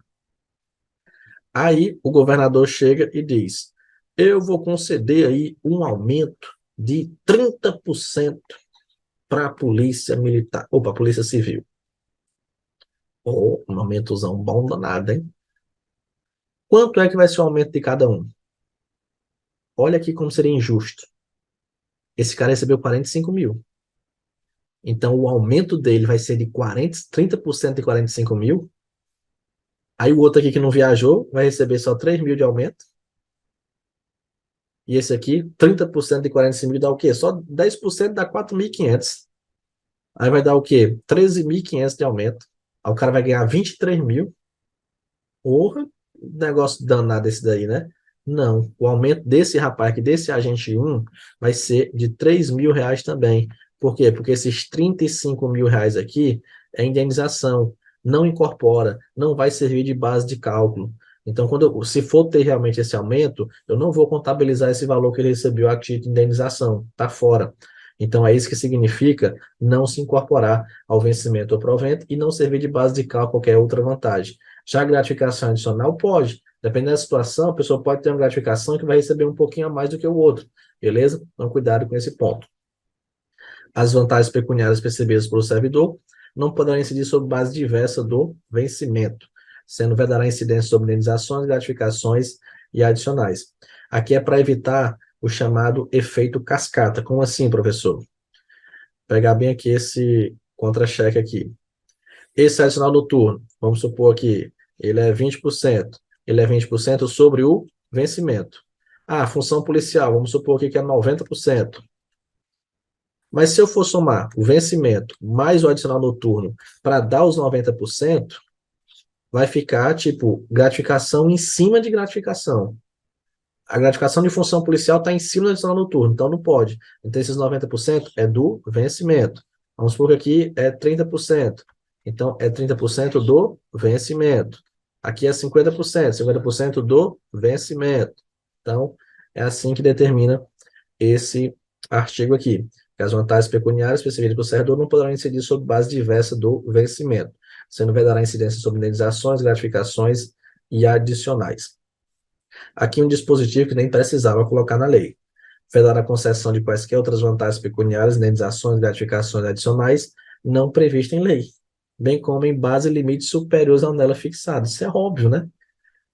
Aí o governador chega e diz, eu vou conceder aí um aumento de 30% para a polícia militar, ou para a polícia civil. Ou um aumentozão bom danado, hein? Quanto é que vai ser o aumento de cada um? Olha aqui como seria injusto. Esse cara recebeu 45 mil. Então, o aumento dele vai ser de 30% de 45 mil. Aí o outro aqui que não viajou vai receber só 3 mil de aumento. E esse aqui, 30% de 45 mil dá o quê? Só 10% dá 4.500. Aí vai dar o quê? 13.500 de aumento. Aí o cara vai ganhar 23 mil. Porra, negócio danado esse daí, né? Não, o aumento desse rapaz aqui, desse agente um vai ser de 3 mil reais também. Por quê? Porque esses 35 mil reais aqui é indenização, não incorpora, não vai servir de base de cálculo. Então, se for ter realmente esse aumento, eu não vou contabilizar esse valor que ele recebeu a título de indenização, tá fora. Então, é isso que significa não se incorporar ao vencimento ou provento e não servir de base de cálculo qualquer outra vantagem. Já a gratificação adicional pode. Dependendo da situação, a pessoa pode ter uma gratificação que vai receber um pouquinho a mais do que o outro. Beleza? Então, cuidado com esse ponto. As vantagens pecuniárias percebidas pelo servidor não poderão incidir sobre base diversa do vencimento, sendo vedará incidência sobre indenizações, gratificações e adicionais. Aqui é para evitar o chamado efeito cascata. Como assim, professor? Vou pegar bem aqui esse contra-cheque aqui. Esse adicional noturno, vamos supor que ele é 20%. Ele é 20% sobre o vencimento. Ah, função policial, vamos supor aqui que é 90%. Mas se eu for somar o vencimento mais o adicional noturno para dar os 90%, vai ficar tipo gratificação em cima de gratificação. A gratificação de função policial está em cima do adicional noturno, então não pode. Então, esses 90% é do vencimento. Vamos supor que aqui é 30%. Então, é 30% do vencimento. Aqui é 50% do vencimento. Então, é assim que determina esse artigo aqui. Que as vantagens pecuniárias percebidas pelo servidor não poderão incidir sobre base diversa do vencimento, sendo vedará incidência sobre indenizações, gratificações e adicionais. Aqui um dispositivo que nem precisava colocar na lei. Vedar a concessão de quaisquer outras vantagens pecuniárias, indenizações, gratificações adicionais, não previstas em lei, bem como em base e limites superiores ao nela fixado. Isso é óbvio, né?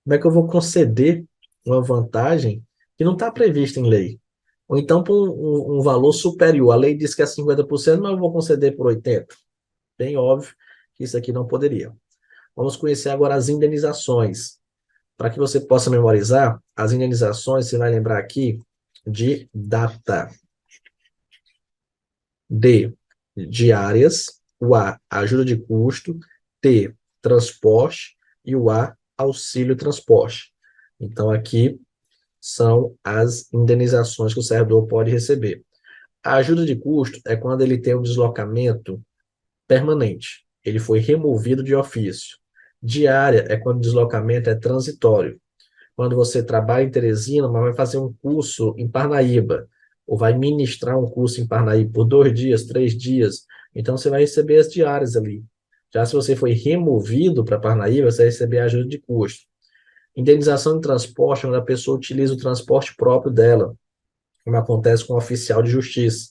Como é que eu vou conceder uma vantagem que não está prevista em lei? Ou então por um valor superior. A lei diz que é 50%, mas eu vou conceder por 80%. Bem óbvio que isso aqui não poderia. Vamos conhecer agora as indenizações. Para que você possa memorizar, as indenizações, você vai lembrar aqui de data, D, diárias, o A, ajuda de custo, T, transporte e o A, auxílio transporte. Então, aqui são as indenizações que o servidor pode receber. A ajuda de custo é quando ele tem um deslocamento permanente. Ele foi removido de ofício. Diária é quando o deslocamento é transitório. Quando você trabalha em Teresina, mas vai fazer um curso em Parnaíba, ou vai ministrar um curso em Parnaíba por 2 dias, 3 dias, então você vai receber as diárias ali. Já se você foi removido para Parnaíba, você vai receber a ajuda de custo. Indenização de transporte, quando a pessoa utiliza o transporte próprio dela, como acontece com o oficial de justiça.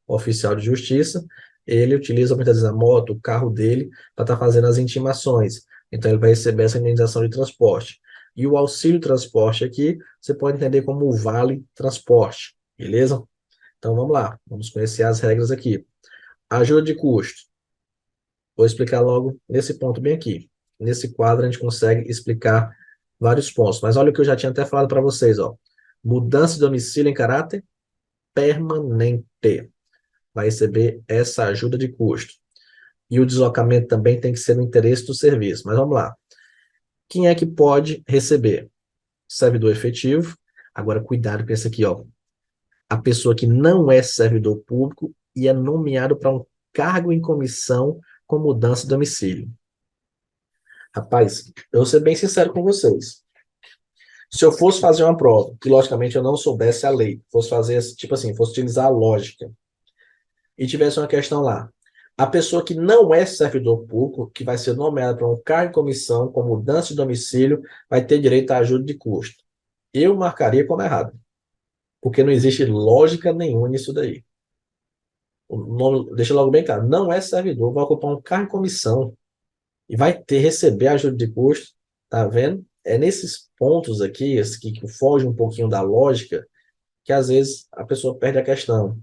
O oficial de justiça, ele utiliza muitas vezes a moto, o carro dele, para estar fazendo as intimações. Então, ele vai receber essa indenização de transporte. E o auxílio transporte aqui, você pode entender como o vale transporte, beleza? Então, vamos lá, vamos conhecer as regras aqui. Ajuda de custo. Vou explicar logo nesse ponto bem aqui. Nesse quadro, a gente consegue explicar vários pontos. Mas olha o que eu já tinha até falado para vocês, ó. Mudança de domicílio em caráter permanente. Vai receber essa ajuda de custo. E o deslocamento também tem que ser no interesse do serviço. Mas vamos lá. Quem é que pode receber? Servidor efetivo. Agora, cuidado com esse aqui, ó. A pessoa que não é servidor público e é nomeado para um cargo em comissão com mudança de domicílio. Rapaz, eu vou ser bem sincero com vocês. Se eu fosse fazer uma prova, que logicamente eu não soubesse a lei, fosse fazer, tipo assim, fosse utilizar a lógica, e tivesse uma questão lá. A pessoa que não é servidor público, que vai ser nomeada para um cargo em comissão com mudança de domicílio, vai ter direito à ajuda de custo. Eu marcaria como errado, porque não existe lógica nenhuma nisso daí. O nome, deixa logo bem claro, não é servidor, vai ocupar um cargo em comissão. e vai receber ajuda de custo, tá vendo? É nesses pontos aqui, esse que foge um pouquinho da lógica, que às vezes a pessoa perde a questão.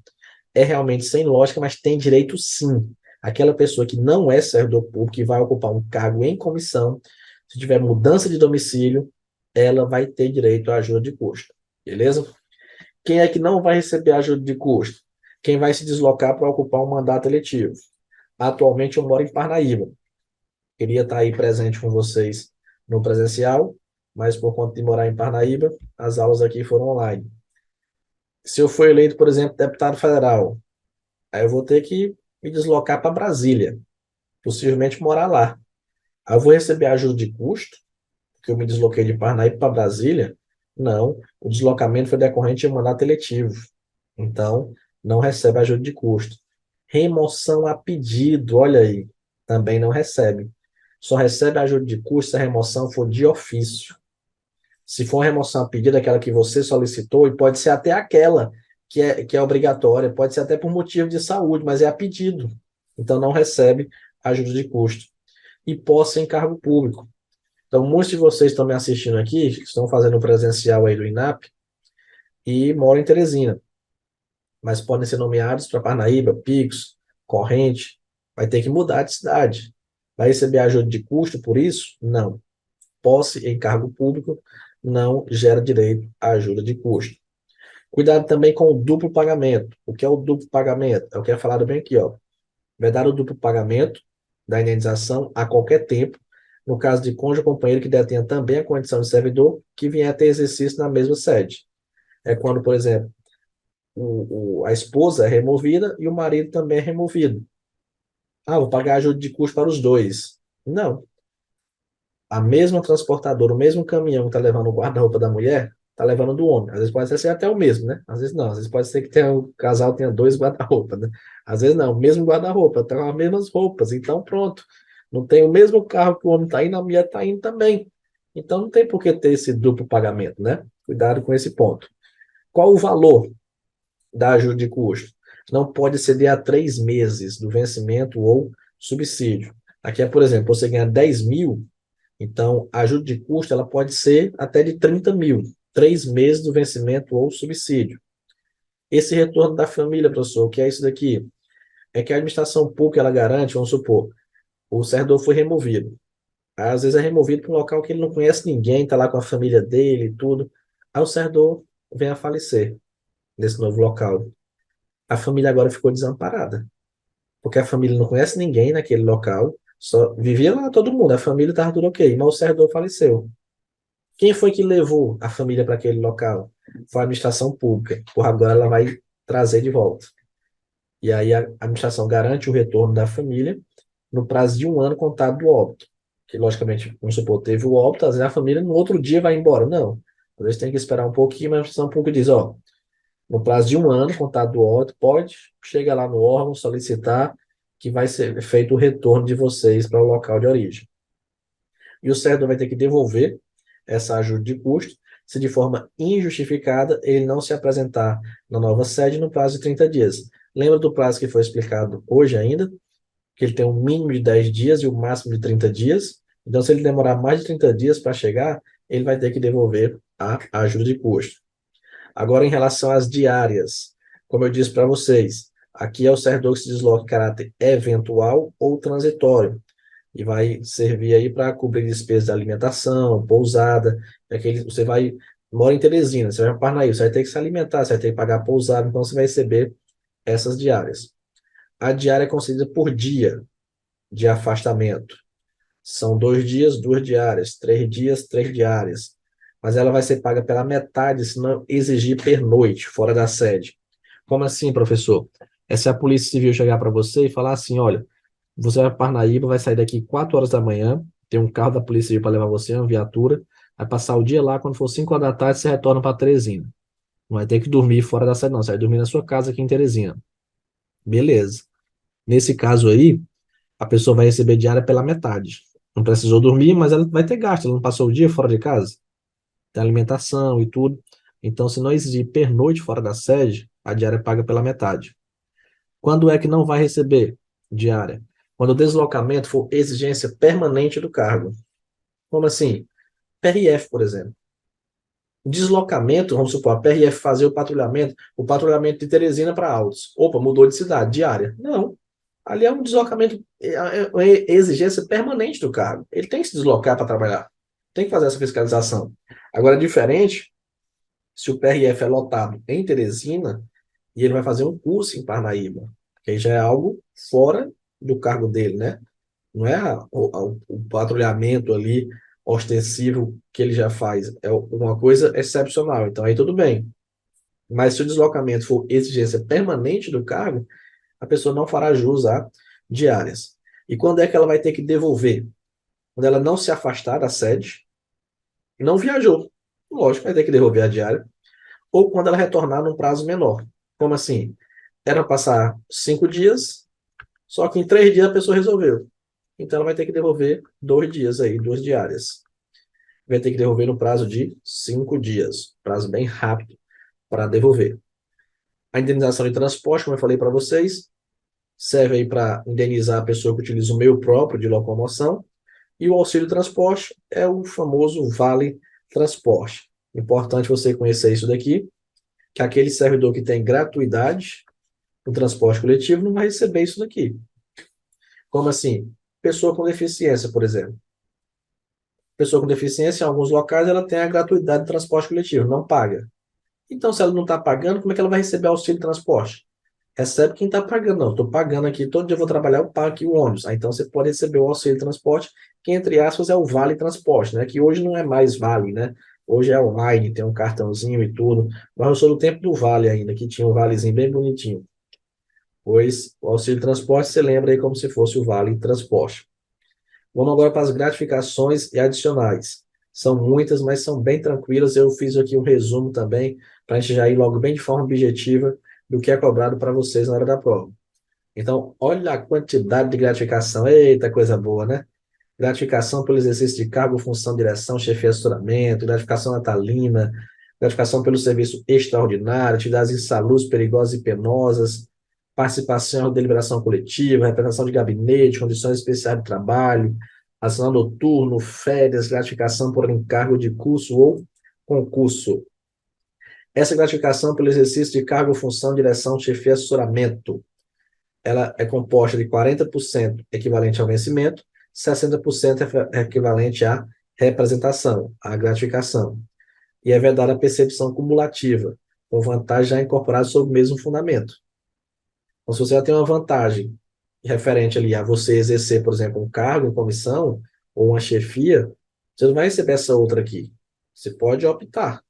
É realmente sem lógica, mas tem direito sim. Aquela pessoa que não é servidor público e vai ocupar um cargo em comissão, se tiver mudança de domicílio, ela vai ter direito à ajuda de custo. Beleza? Quem é que não vai receber ajuda de custo? Quem vai se deslocar para ocupar um mandato eletivo. Atualmente eu moro em Parnaíba. Queria estar aí presente com vocês no presencial, mas por conta de morar em Parnaíba, as aulas aqui foram online. Se eu for eleito, por exemplo, deputado federal, aí eu vou ter que me deslocar para Brasília, possivelmente morar lá. Aí eu vou receber ajuda de custo, porque eu me desloquei de Parnaíba para Brasília? Não, o deslocamento foi decorrente de mandato eletivo. Então, não recebe ajuda de custo. Remoção a pedido, olha aí, também não recebe. Só recebe ajuda de custo se a remoção for de ofício. Se for uma remoção a pedido, aquela que você solicitou, e pode ser até aquela que é obrigatória, pode ser até por motivo de saúde, mas é a pedido. Então, não recebe ajuda de custo. E posse em cargo público. Então, muitos de vocês estão me assistindo aqui, estão fazendo presencial aí do INAP, e moram em Teresina, mas podem ser nomeados para Parnaíba, Picos, Corrente, vai ter que mudar de cidade. Vai receber ajuda de custo por isso? Não. Posse em cargo público não gera direito à ajuda de custo. Cuidado também com o duplo pagamento. O que é o duplo pagamento? É o que é falado bem aqui, ó. Vai dar o duplo pagamento da indenização a qualquer tempo, no caso de cônjuge ou companheiro que detenha também a condição de servidor, que vier a ter exercício na mesma sede. É quando, por exemplo, a esposa é removida e o marido também é removido. Ah, vou pagar ajuda de custo para os dois. Não. A mesma transportadora, o mesmo caminhão que está levando o guarda-roupa da mulher, está levando do homem. Às vezes pode ser até o mesmo, né? Às vezes não. Às vezes pode ser que o casal tenha dois guarda-roupas, né? Às vezes não, o mesmo guarda-roupa, tá com as mesmas roupas. Então, pronto. Não tem o mesmo carro que o homem está indo, a mulher está indo também. Então, não tem por que ter esse duplo pagamento, né? Cuidado com esse ponto. Qual o valor da ajuda de custo? Não pode exceder a 3 meses do vencimento ou subsídio. Aqui é, por exemplo, você ganha 10 mil, então a ajuda de custo ela pode ser até de 30 mil, 3 meses do vencimento ou subsídio. Esse retorno da família, professor, o que é isso daqui? É que a administração pública ela garante, vamos supor, o servidor foi removido. Às vezes é removido para um local que ele não conhece ninguém, está lá com a família dele e tudo. Aí o servidor vem a falecer nesse novo local. A família agora ficou desamparada, porque a família não conhece ninguém naquele local, só vivia lá todo mundo, a família estava tudo ok, mas o servidor faleceu. Quem foi que levou a família para aquele local? Foi a administração pública. Por agora ela vai trazer de volta. E aí a administração garante o retorno da família no prazo de 1 ano contado do óbito. Que, logicamente, vamos supor, teve o óbito, às vezes a família no outro dia vai embora. Não. Às vezes tem que esperar um pouquinho, mas a administração pública diz, ó, no prazo de 1 ano contado do óbito, pode chegar lá no órgão, solicitar que vai ser feito o retorno de vocês para o local de origem. E o servidor vai ter que devolver essa ajuda de custo se de forma injustificada ele não se apresentar na nova sede no prazo de 30 dias. Lembra do prazo que foi explicado hoje ainda? Que ele tem um mínimo de 10 dias e o máximo de 30 dias. Então, se ele demorar mais de 30 dias para chegar, ele vai ter que devolver a ajuda de custo. Agora, em relação às diárias, como eu disse para vocês, aqui é o servidor que se desloca em caráter eventual ou transitório e vai servir aí para cobrir despesas de alimentação, pousada, você vai, mora em Teresina, você vai para Parnaíba, você vai ter que se alimentar, você vai ter que pagar pousada, então você vai receber essas diárias. A diária é concedida por dia de afastamento. São 2 dias, 2 diárias, 3 dias, 3 diárias. Mas ela vai ser paga pela metade se não exigir pernoite, fora da sede. Como assim, professor? É se a Polícia Civil chegar para você e falar assim, olha, você vai para Parnaíba, vai sair daqui 4 horas da manhã, tem um carro da Polícia Civil para levar você, uma viatura, vai passar o dia lá, quando for 5 horas da tarde, você retorna para Teresina. Não vai ter que dormir fora da cidade, não. Você vai dormir na sua casa aqui em Teresina. Beleza. Nesse caso aí, a pessoa vai receber diária pela metade. Não precisou dormir, mas ela vai ter gasto. Ela não passou o dia fora de casa. Tem alimentação e tudo. Então, se não exigir pernoite fora da sede, a diária é paga pela metade. Quando é que não vai receber diária? Quando o deslocamento for exigência permanente do cargo. Como assim? PRF, por exemplo. Deslocamento, vamos supor, a PRF fazer o patrulhamento de Teresina para Altos. Opa, mudou de cidade, diária. Não. Ali é um deslocamento, exigência permanente do cargo. Ele tem que se deslocar para trabalhar. Tem que fazer essa fiscalização. Agora, diferente, se o PRF é lotado em Teresina e ele vai fazer um curso em Parnaíba, que aí já é algo fora do cargo dele, né? Não é o patrulhamento ali ostensivo que ele já faz, é uma coisa excepcional. Então aí tudo bem. Mas se o deslocamento for exigência permanente do cargo, a pessoa não fará jus a diárias. E quando é que ela vai ter que devolver? Quando ela não se afastar da sede, não viajou. Lógico, vai ter que devolver a diária. Ou quando ela retornar num prazo menor. Como assim? Era passar 5 dias, só que em 3 dias a pessoa resolveu. Então ela vai ter que devolver 2 dias aí, 2 diárias. Vai ter que devolver no prazo de 5 dias. Prazo bem rápido para devolver. A indenização de transporte, como eu falei para vocês, serve aí para indenizar a pessoa que utiliza o meio próprio de locomoção. E o auxílio transporte é o famoso vale transporte. Importante você conhecer isso daqui, que aquele servidor que tem gratuidade no transporte coletivo não vai receber isso daqui. Como assim? Pessoa com deficiência, por exemplo. Pessoa com deficiência, em alguns locais, ela tem a gratuidade de transporte coletivo, não paga. Então, se ela não está pagando, como é que ela vai receber auxílio de transporte? Recebe quem está pagando. Não, estou pagando aqui, todo dia eu vou trabalhar, eu pago aqui o ônibus. Então, você pode receber o auxílio de transporte, que, entre aspas, é o vale transporte, né? Que hoje não é mais vale, né? Hoje é online, tem um cartãozinho e tudo. Mas eu sou do tempo do vale ainda, que tinha um valezinho bem bonitinho. Pois o auxílio de transporte, você lembra aí como se fosse o vale transporte. Vamos agora para as gratificações e adicionais. São muitas, mas são bem tranquilas. Eu fiz aqui um resumo também, para a gente já ir logo bem de forma objetiva do que é cobrado para vocês na hora da prova. Então, olha a quantidade de gratificação. Eita, coisa boa, né? Gratificação pelo exercício de cargo, função, direção, chefia, assessoramento, gratificação natalina, gratificação pelo serviço extraordinário, atividades insalubres, perigosas e penosas, participação em deliberação coletiva, representação de gabinete, condições especiais de trabalho, ação noturno, férias, gratificação por encargo de curso ou concurso. Essa gratificação pelo exercício de cargo, função, direção, chefia, assessoramento, ela é composta de 40% equivalente ao vencimento, 60% é equivalente à representação, à gratificação. E é vedada a percepção cumulativa, com vantagem já incorporada sobre o mesmo fundamento. Então, se você já tem uma vantagem referente ali a você exercer, por exemplo, um cargo em comissão ou uma chefia, você não vai receber essa outra aqui. Você pode optar,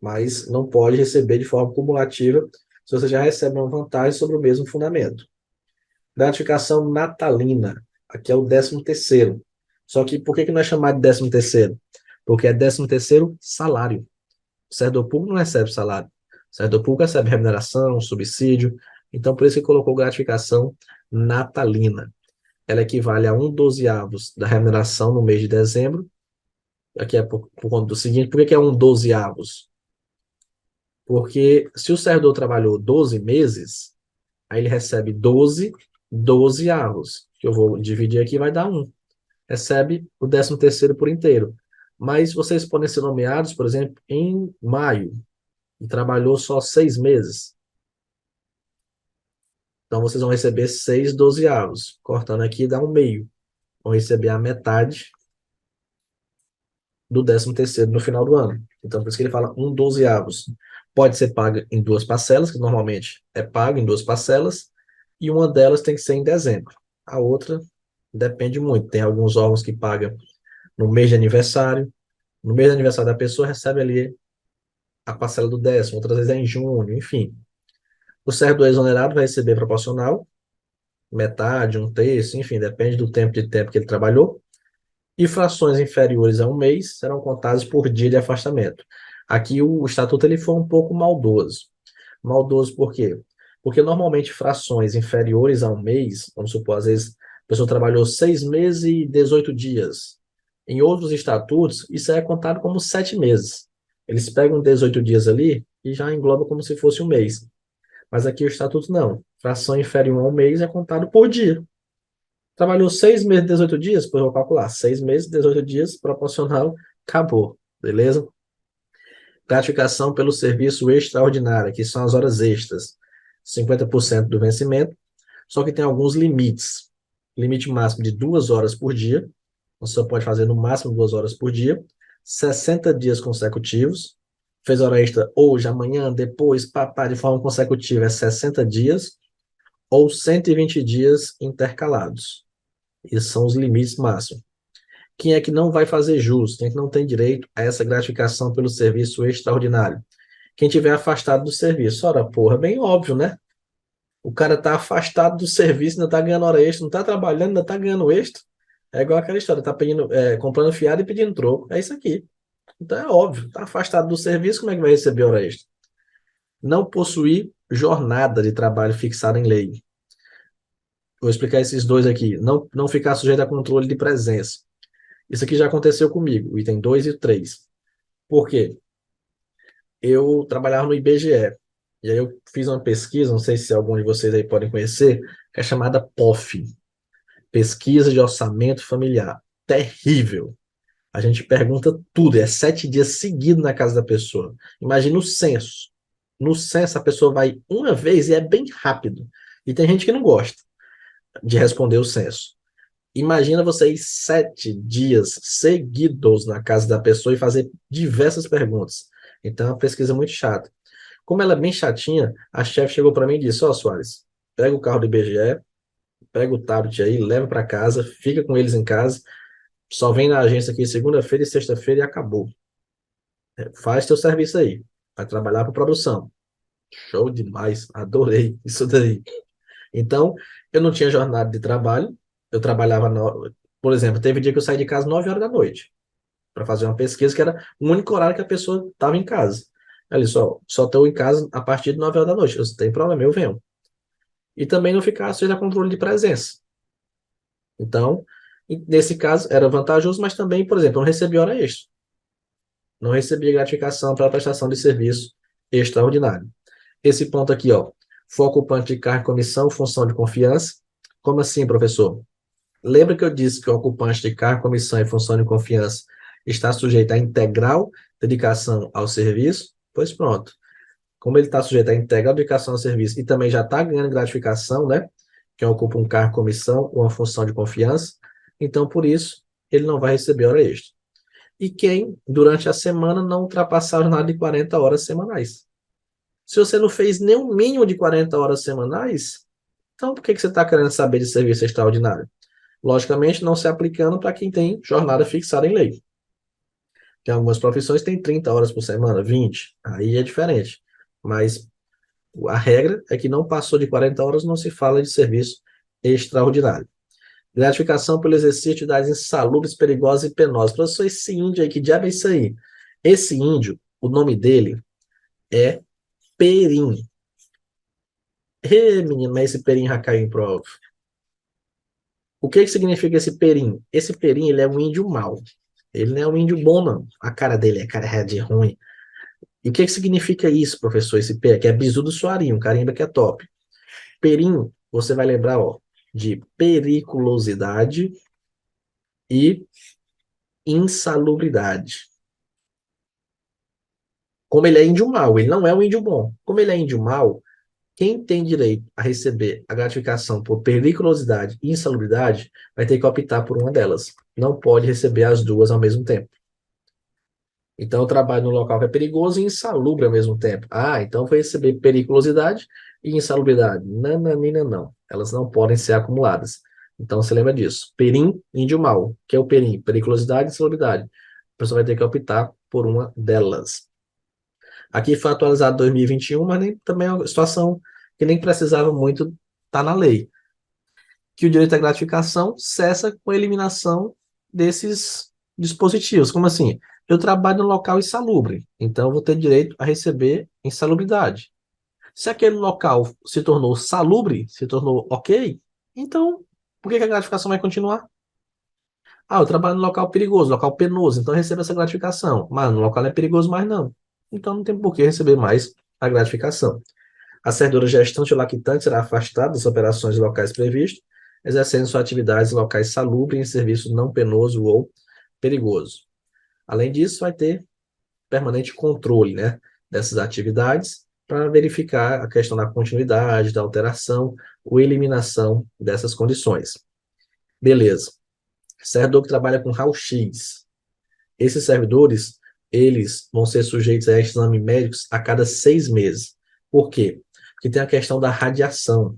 mas não pode receber de forma cumulativa se você já recebe uma vantagem sobre o mesmo fundamento. Gratificação natalina. Aqui é o 13º. Só que por que não é chamado de 13º? Porque é 13º salário. O servidor público não recebe salário. O servidor público recebe remuneração, subsídio. Então, por isso que colocou gratificação natalina. Ela equivale a 1/12 da remuneração no mês de dezembro. Aqui é por conta do seguinte, por que é 1/12? Porque se o servidor trabalhou 12 meses, aí ele recebe 12/12, que eu vou dividir aqui, vai dar 1. Recebe o 13º por inteiro. Mas vocês podem ser nomeados, por exemplo, em maio, e trabalhou só 6 meses. Então vocês vão receber 6/12. Cortando aqui dá 1/2. Vão receber a metade do 13º no final do ano. Então por isso que ele fala 1/12. Pode ser paga em 2 parcelas, que normalmente é pago em 2 parcelas, e uma delas tem que ser em dezembro. A outra depende muito. Tem alguns órgãos que pagam no mês de aniversário. No mês de aniversário da pessoa, recebe ali a parcela do 10º, outras vezes é em junho, enfim. O servidor exonerado vai receber proporcional, metade, 1/3, enfim, depende do tempo que ele trabalhou. E frações inferiores a 1 mês serão contadas por dia de afastamento. Aqui o estatuto ele foi um pouco maldoso. Maldoso por quê? Porque normalmente frações inferiores a 1 mês, vamos supor, às vezes a pessoa trabalhou 6 meses e 18 dias. Em outros estatutos, isso é contado como 7 meses. Eles pegam 18 dias ali e já engloba como se fosse 1 mês. Mas aqui o estatuto não. Fração inferior a 1 mês é contado por dia. Trabalhou 6 meses, 18 dias? Pois eu vou calcular. 6 meses, 18 dias, proporcional, acabou. Beleza? Gratificação pelo serviço extraordinário, que são as horas extras. 50% do vencimento, só que tem alguns limites. Limite máximo de 2 horas por dia. Você só pode fazer no máximo 2 horas por dia. 60 dias consecutivos. Fez hora extra hoje, amanhã, depois, papá, de forma consecutiva, é 60 dias. Ou 120 dias intercalados. Esses são os limites máximos. Quem é que não vai fazer jus? Quem é que não tem direito a essa gratificação pelo serviço extraordinário? Quem tiver afastado do serviço. Ora, porra, bem óbvio, né? O cara tá afastado do serviço, ainda tá ganhando hora extra, não tá trabalhando, ainda tá ganhando extra. É igual aquela história, tá pedindo, comprando fiado e pedindo troco. É isso aqui. Então é óbvio, tá afastado do serviço, como é que vai receber hora extra? Não possuir jornada de trabalho fixada em lei. Vou explicar esses dois aqui. Não ficar sujeito a controle de presença. Isso aqui já aconteceu comigo, o item 2 e o 3. Por quê? Eu trabalhava no IBGE. E aí eu fiz uma pesquisa, não sei se algum de vocês aí podem conhecer, que é chamada POF, Pesquisa de Orçamento Familiar. Terrível. A gente pergunta tudo, é 7 dias seguidos na casa da pessoa. Imagina o censo. No censo, a pessoa vai uma vez e é bem rápido. E tem gente que não gosta de responder o censo. Imagina você ir 7 dias seguidos na casa da pessoa e fazer diversas perguntas. Então, é uma pesquisa muito chata. Como ela é bem chatinha, a chefe chegou para mim e disse: Ó, Soares, pega o carro do IBGE, pega o tablet aí, leva para casa, fica com eles em casa, só vem na agência aqui segunda-feira e sexta-feira e acabou. Faz teu serviço aí, vai trabalhar para produção. Show demais, adorei isso daí. Então, eu não tinha jornada de trabalho, eu trabalhava, por exemplo, teve dia que eu saí de casa 9 horas da noite para fazer uma pesquisa que era o único horário que a pessoa estava em casa. Ele só estou em casa a partir de 9 horas da noite. Se tem problema, eu venho. E também não ficar sujeito a controle de presença. Então, nesse caso, era vantajoso, mas também, por exemplo, eu não recebi hora extra. Não recebi gratificação para a prestação de serviço extraordinário. Esse ponto aqui, ó, for ocupante de cargo, comissão, função de confiança. Como assim, professor? Lembra que eu disse que o ocupante de cargo, comissão e função de confiança está sujeito à integral dedicação ao serviço? Pois pronto. Como ele está sujeito à integral dedicação ao serviço e também já está ganhando gratificação, né? Quem ocupa um cargo, comissão ou uma função de confiança, então por isso ele não vai receber hora extra. E quem, durante a semana, não ultrapassar a jornada de 40 horas semanais. Se você não fez nem um mínimo de 40 horas semanais, então por que você está querendo saber de serviço extraordinário? Logicamente, não se aplicando para quem tem jornada fixada em lei. Tem algumas profissões que têm 30 horas por semana, 20, aí é diferente. Mas a regra é que não passou de 40 horas, não se fala de serviço extraordinário. Gratificação pelo exercício de atividades insalubres, perigosas e penosas. Professor, esse índio aí, que diabo é isso aí? Esse índio, o nome dele é Perim. Menino, mas esse Perim já caiu em prova. O que significa esse Perim? Esse Perim, ele é um índio mau. Ele não é um índio bom, não. A cara dele é cara de ruim. E o que significa isso, professor? Esse P, que é bizu do Suarinho, um carimba que é top. Perim, você vai lembrar, ó, de periculosidade e insalubridade. Como ele é índio mau, ele não é um índio bom. Como ele é índio mau, quem tem direito a receber a gratificação por periculosidade e insalubridade vai ter que optar por uma delas. Não pode receber as duas ao mesmo tempo. Então, eu trabalho num local que é perigoso e insalubre ao mesmo tempo. Ah, então vai receber periculosidade e insalubridade. Nananina, não. Elas não podem ser acumuladas. Então, você lembra disso. Perim, índio mau, que é o perim, periculosidade e insalubridade. A pessoa vai ter que optar por uma delas. Aqui foi atualizado 2021, mas também é uma situação que nem precisava muito estar na lei. Que o direito à gratificação cessa com a eliminação desses dispositivos. Como assim? Eu trabalho no local insalubre, então eu vou ter direito a receber insalubridade. Se aquele local se tornou salubre, se tornou ok, então por que a gratificação vai continuar? Ah, eu trabalho no local perigoso, local penoso, então eu recebo essa gratificação. Mas no local não é perigoso mais não. Então não tem por que receber mais a gratificação. A servidora gestante ou lactante será afastada das operações locais previstas exercendo suas atividades em locais salubres, em serviço não penoso ou perigoso. Além disso, vai ter permanente controle, né, dessas atividades para verificar a questão da continuidade, da alteração ou eliminação dessas condições. Beleza. Servidor que trabalha com raio-x. Esses servidores, eles vão ser sujeitos a exames médicos a cada 6 meses. Por quê? Porque tem a questão da radiação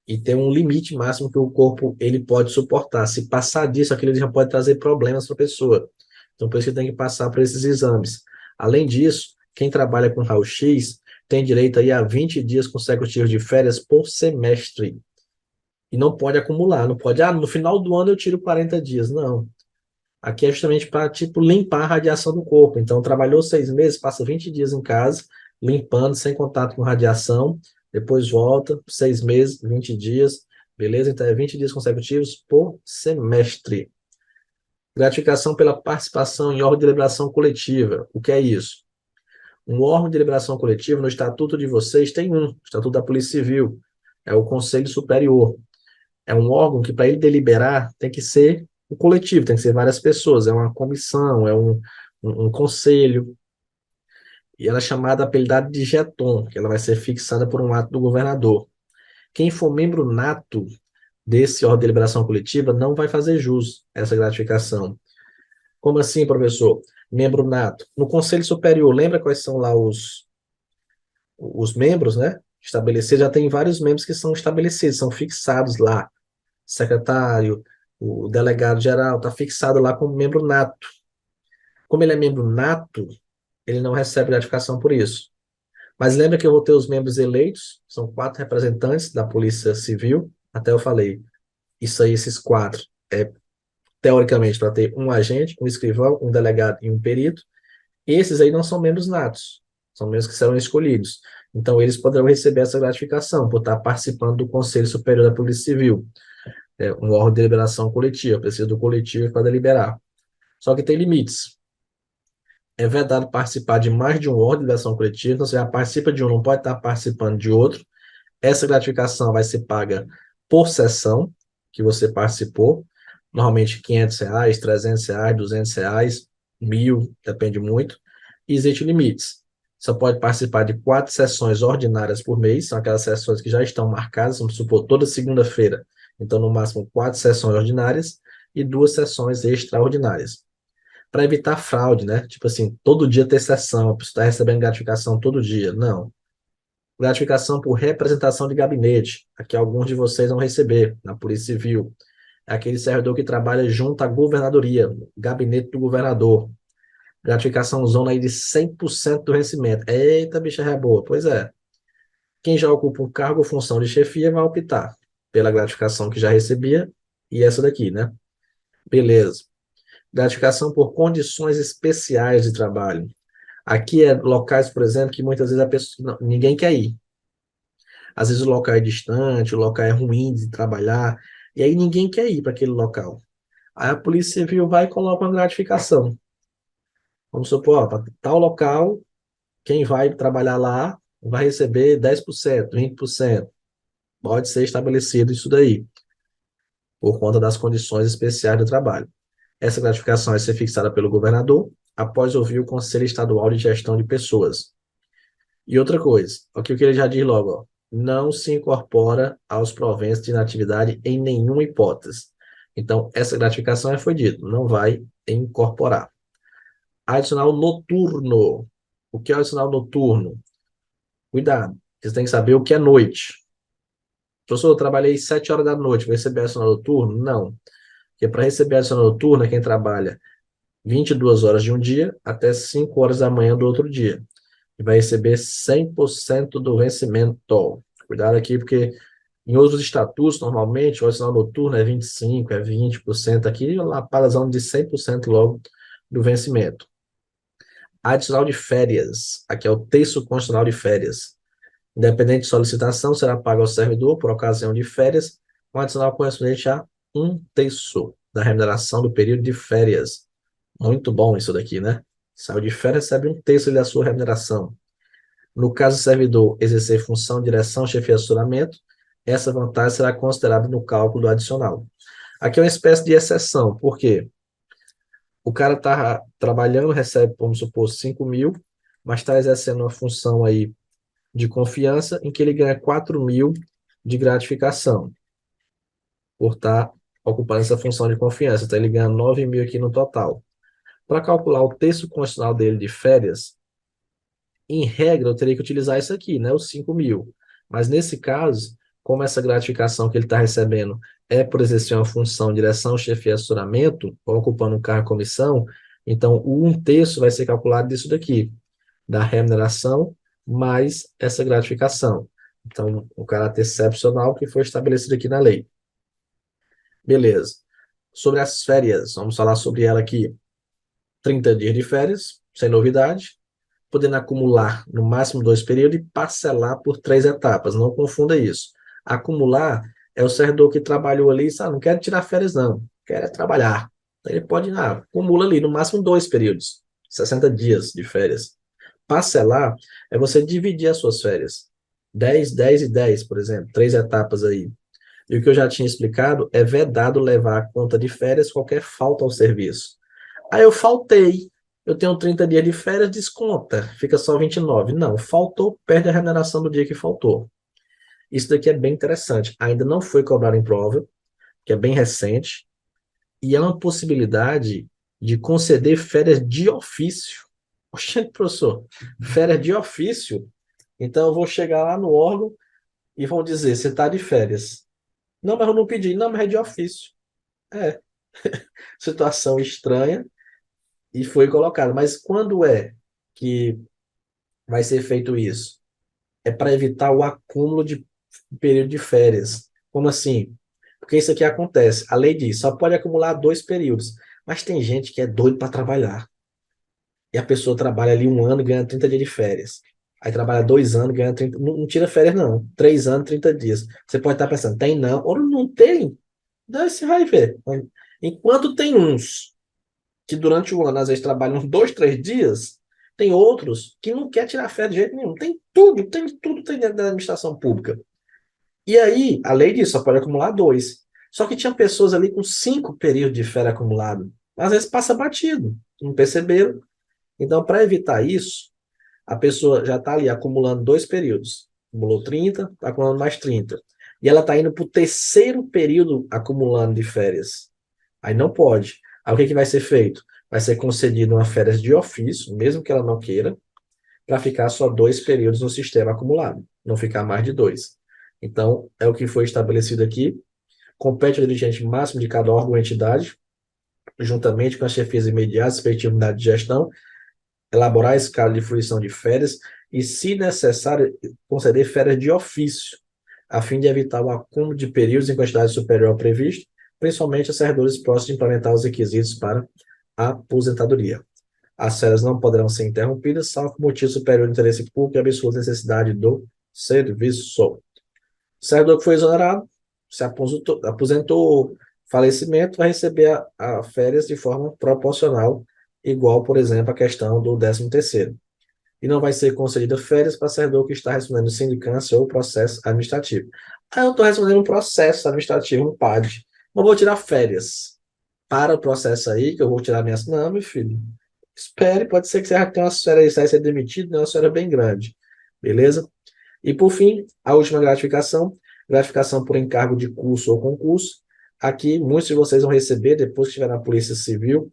e tem um limite máximo que o corpo ele pode suportar. Se passar disso, aquilo já pode trazer problemas para a pessoa. Então, por isso que tem que passar por esses exames. Além disso, quem trabalha com raio-x tem direito aí a 20 dias consecutivos de férias por semestre. E não pode acumular, não pode, no final do ano eu tiro 40 dias. Não. Aqui é justamente para, tipo, limpar a radiação do corpo. Então, trabalhou 6 meses, passa 20 dias em casa, limpando, sem contato com radiação, depois volta, 6 meses, 20 dias, beleza? Então, é 20 dias consecutivos por semestre. Gratificação pela participação em órgão de deliberação coletiva. O que é isso? Um órgão de deliberação coletiva, no estatuto de vocês, tem um, Estatuto da Polícia Civil, é o Conselho Superior. É um órgão que, para ele deliberar, tem que ser o coletivo, tem que ser várias pessoas, é uma comissão, é um conselho, e ela é chamada, apelidada de jeton, que ela vai ser fixada por um ato do governador. Quem for membro nato desse órgão de deliberação coletiva não vai fazer jus a essa gratificação. Como assim, professor? Membro nato. No Conselho Superior, lembra quais são lá os membros, né? Estabelecidos, já tem vários membros que são estabelecidos, são fixados lá. Secretário, o delegado geral, está fixado lá como membro nato. Como ele é membro nato, ele não recebe gratificação por isso. Mas lembra que eu vou ter os membros eleitos, são 4 representantes da Polícia Civil, até eu falei, isso aí, esses 4, teoricamente, para ter um agente, um escrivão, um delegado e um perito. Esses aí não são membros natos, são membros que serão escolhidos. Então, eles poderão receber essa gratificação por estar participando do Conselho Superior da Polícia Civil, um órgão de deliberação coletiva, precisa do coletivo para deliberar. Só que tem limites. É vedado participar de mais de um órgão de deliberação coletiva, então você já participa de um, não pode estar participando de outro. Essa gratificação vai ser paga por sessão que você participou, normalmente R$ 500, R$ 300, R$ 200, 1.000, depende muito. E existem limites. Você pode participar de 4 sessões ordinárias por mês, são aquelas sessões que já estão marcadas, vamos supor, toda segunda-feira. Então, no máximo, 4 sessões ordinárias e 2 sessões extraordinárias. Para evitar fraude, né? Tipo assim, todo dia ter sessão, você está recebendo gratificação todo dia. Não. Gratificação por representação de gabinete. Aqui alguns de vocês vão receber na Polícia Civil. É aquele servidor que trabalha junto à governadoria, gabinete do governador. Gratificação zona aí de 100% do vencimento. Eita, bicha é boa. Pois é. Quem já ocupa um cargo ou função de chefia vai optar pela gratificação que já recebia e essa daqui, né? Beleza. Gratificação por condições especiais de trabalho. Aqui é locais, por exemplo, que muitas vezes a pessoa, ninguém quer ir. Às vezes o local é distante, o local é ruim de trabalhar, e aí ninguém quer ir para aquele local. Aí a Polícia Civil vai e coloca uma gratificação. Vamos supor, para tal local, quem vai trabalhar lá vai receber 10%, 20%. Pode ser estabelecido isso daí, por conta das condições especiais do trabalho. Essa gratificação vai ser fixada pelo governador, após ouvir o Conselho Estadual de Gestão de Pessoas. E outra coisa, aqui o que ele já diz logo, ó, não se incorpora aos proventos de inatividade em nenhuma hipótese. Então, essa gratificação foi dito, não vai incorporar. Adicional noturno. O que é adicional noturno? Cuidado, você tem que saber o que é noite. Professor, eu trabalhei 7 horas da noite, vou receber adicional noturno? Não. Porque para receber adicional noturno é quem trabalha 22 horas de um dia até 5 horas da manhã do outro dia. E vai receber 100% do vencimento. Cuidado aqui, porque em outros estatutos, normalmente, o adicional noturno é 25%, é 20%. Aqui, a parasão de 100% logo do vencimento. Adicional de férias. Aqui é o terço constitucional de férias. Independente de solicitação, será pago ao servidor por ocasião de férias, com adicional correspondente a 1/3 da remuneração do período de férias. Muito bom isso daqui, né? Saiu de férias, recebe 1/3 da sua remuneração. No caso do servidor exercer função, direção, chefia, assessoramento, essa vantagem será considerada no cálculo do adicional. Aqui é uma espécie de exceção, por quê? O cara está trabalhando, recebe, vamos supor, 5 mil, mas está exercendo uma função aí de confiança em que ele ganha 4 mil de gratificação por estar ocupando essa função de confiança. Então, ele ganha 9 mil aqui no total. Para calcular o texto constitucional dele de férias, em regra, eu teria que utilizar isso aqui, né, os 5 mil. Mas nesse caso, como essa gratificação que ele está recebendo é por exercer uma função direção, chefia e assessoramento, ou ocupando um cargo comissão, então o um terço vai ser calculado disso daqui, da remuneração mais essa gratificação. Então, o caráter excepcional que foi estabelecido aqui na lei. Beleza. Sobre as férias, vamos falar sobre ela aqui. 30 dias de férias, sem novidade, podendo acumular no máximo 2 períodos e parcelar por 3 etapas. Não confunda isso. Acumular é o servidor que trabalhou ali e disse, não quero tirar férias, não. Quero é trabalhar. Então, ele pode, acumula ali no máximo 2 períodos, 60 dias de férias. Parcelar é você dividir as suas férias. 10, 10 e 10, por exemplo. 3 etapas aí. E o que eu já tinha explicado é vedado levar a conta de férias qualquer falta ao serviço. Aí eu faltei. Eu tenho 30 dias de férias, desconta. Fica só 29. Não, faltou, perde a remuneração do dia que faltou. Isso daqui é bem interessante. Ainda não foi cobrado em prova, que é bem recente, e é uma possibilidade de conceder férias de ofício. Oxente, professor, férias de ofício? Então eu vou chegar lá no órgão e vão dizer, você está de férias. Não, mas eu não pedi. Não, mas é de ofício. É, situação estranha e foi colocado. Mas quando é que vai ser feito isso? É para evitar o acúmulo de período de férias. Como assim? Porque isso aqui acontece. A lei diz, só pode acumular 2 períodos. Mas tem gente que é doido para trabalhar. E a pessoa trabalha ali 1 ano e ganha 30 dias de férias. Aí trabalha 2 anos, ganha 30. Não, não tira férias, não. 3 anos, 30 dias. Você pode estar pensando, tem não? Ou não tem? Daí você vai ver. Enquanto tem uns que durante o ano às vezes trabalham uns 2, 3 dias, tem outros que não quer tirar férias de jeito nenhum. Tem tudo tem dentro da administração pública. E aí, a lei diz, só pode acumular 2. Só que tinha pessoas ali com 5 períodos de férias acumulado. Às vezes passa batido, não perceberam. Então, para evitar isso, a pessoa já está ali acumulando 2 períodos. Acumulou 30, está acumulando mais 30. E ela está indo para o terceiro período acumulando de férias. Aí não pode. Aí o que que vai ser feito? Vai ser concedido uma férias de ofício, mesmo que ela não queira, para ficar só 2 períodos no sistema acumulado, não ficar mais de 2. Então, é o que foi estabelecido aqui. Compete ao dirigente máximo de cada órgão ou entidade, juntamente com as chefias imediatas, respectiva unidade de gestão, elaborar a escala de fruição de férias e, se necessário, conceder férias de ofício, a fim de evitar o acúmulo de períodos em quantidade superior ao previsto, principalmente a servidores próximos de implementar os requisitos para a aposentadoria. As férias não poderão ser interrompidas, salvo por motivo superior de interesse público e absoluta necessidade do serviço. O servidor que foi exonerado, se aposentou, falecimento, vai receber a férias de forma proporcional, igual, por exemplo, a questão do 13º. E não vai ser concedida férias para servidor que está respondendo sindicância ou processo administrativo. Ah, eu estou respondendo um processo administrativo, um PAD. Não vou tirar férias. Para o processo aí, que eu vou tirar minhas... Não, meu filho. Espere, pode ser que você já tenha uma férias, vai ser demitido, né? Uma férias bem grande. Beleza? E, por fim, a última gratificação por encargo de curso ou concurso. Aqui, muitos de vocês vão receber, depois que estiver na Polícia Civil,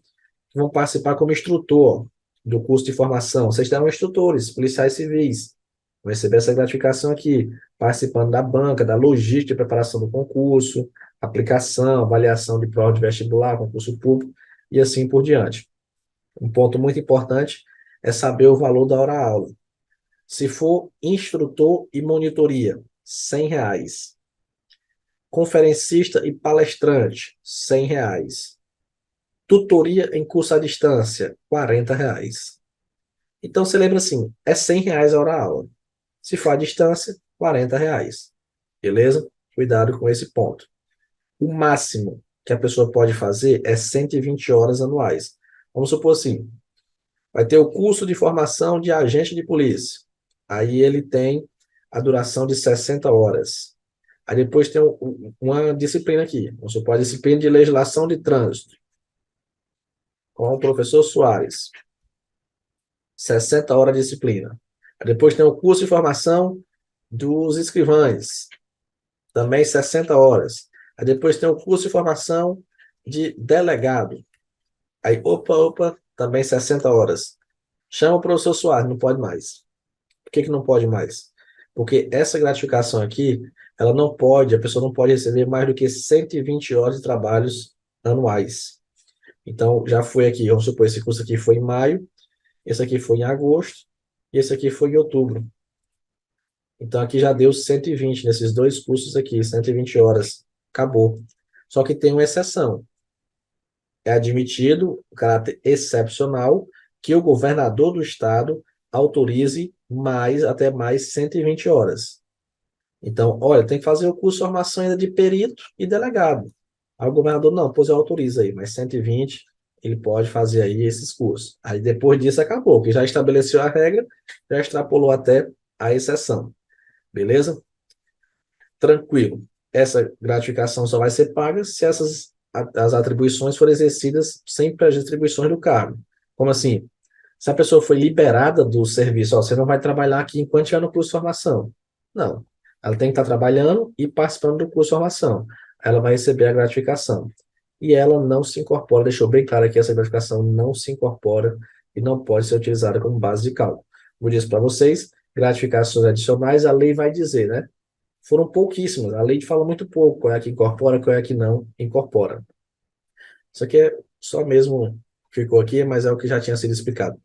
vão participar como instrutor do curso de formação. Vocês serão instrutores, policiais civis. Vão receber essa gratificação aqui, participando da banca, da logística de preparação do concurso, aplicação, avaliação de prova de vestibular, concurso público e assim por diante. Um ponto muito importante é saber o valor da hora-aula. Se for instrutor e monitoria, R$ 100. Conferencista e palestrante, R$ 100. Tutoria em curso à distância, R$ 40. Então, você lembra assim, é R$ 100 a hora-aula. Se for à distância, R$ 40. Beleza? Cuidado com esse ponto. O máximo que a pessoa pode fazer é 120 horas anuais. Vamos supor assim, vai ter o curso de formação de agente de polícia. Aí ele tem a duração de 60 horas. Aí depois tem uma disciplina aqui, vamos supor, a disciplina de legislação de trânsito, com o professor Soares, 60 horas de disciplina. Aí depois tem o curso de formação dos escrivães, também 60 horas. Aí depois tem o curso de formação de delegado. Aí, opa, também 60 horas. Chama o professor Soares, não pode mais. Por que que não pode mais? Porque essa gratificação aqui, ela não pode, a pessoa não pode receber mais do que 120 horas de trabalhos anuais. Então, já foi aqui, vamos supor, esse curso aqui foi em maio, esse aqui foi em agosto, e esse aqui foi em outubro. Então, aqui já deu 120 nesses dois cursos aqui, 120 horas. Acabou. Só que tem uma exceção. É admitido o caráter excepcional que o governador do estado autorize até mais 120 horas. Então, olha, tem que fazer o curso de formação ainda de perito e delegado. Aí o governador, não, pois eu autorizo aí, mas 120 ele pode fazer aí esses cursos. Aí depois disso acabou, que já estabeleceu a regra, já extrapolou até a exceção. Beleza? Tranquilo. Essa gratificação só vai ser paga se as atribuições forem exercidas sempre as atribuições do cargo. Como assim? Se a pessoa foi liberada do serviço, ó, você não vai trabalhar aqui enquanto estiver no curso de formação. Não. Ela tem que estar trabalhando e participando do curso de formação. Ela vai receber a gratificação. E ela não se incorpora, deixou bem claro que essa gratificação não se incorpora e não pode ser utilizada como base de cálculo. Como eu disse para vocês, gratificações adicionais, a lei vai dizer, né? Foram pouquíssimas. A lei fala muito pouco, qual é a que incorpora, qual é a que não incorpora. Isso aqui é só mesmo ficou aqui, mas é o que já tinha sido explicado.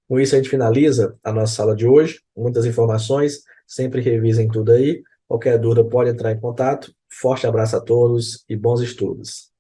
Com isso, a gente finaliza a nossa sala de hoje. Muitas informações, sempre revisem tudo aí. Qualquer dúvida pode entrar em contato. Forte abraço a todos e bons estudos.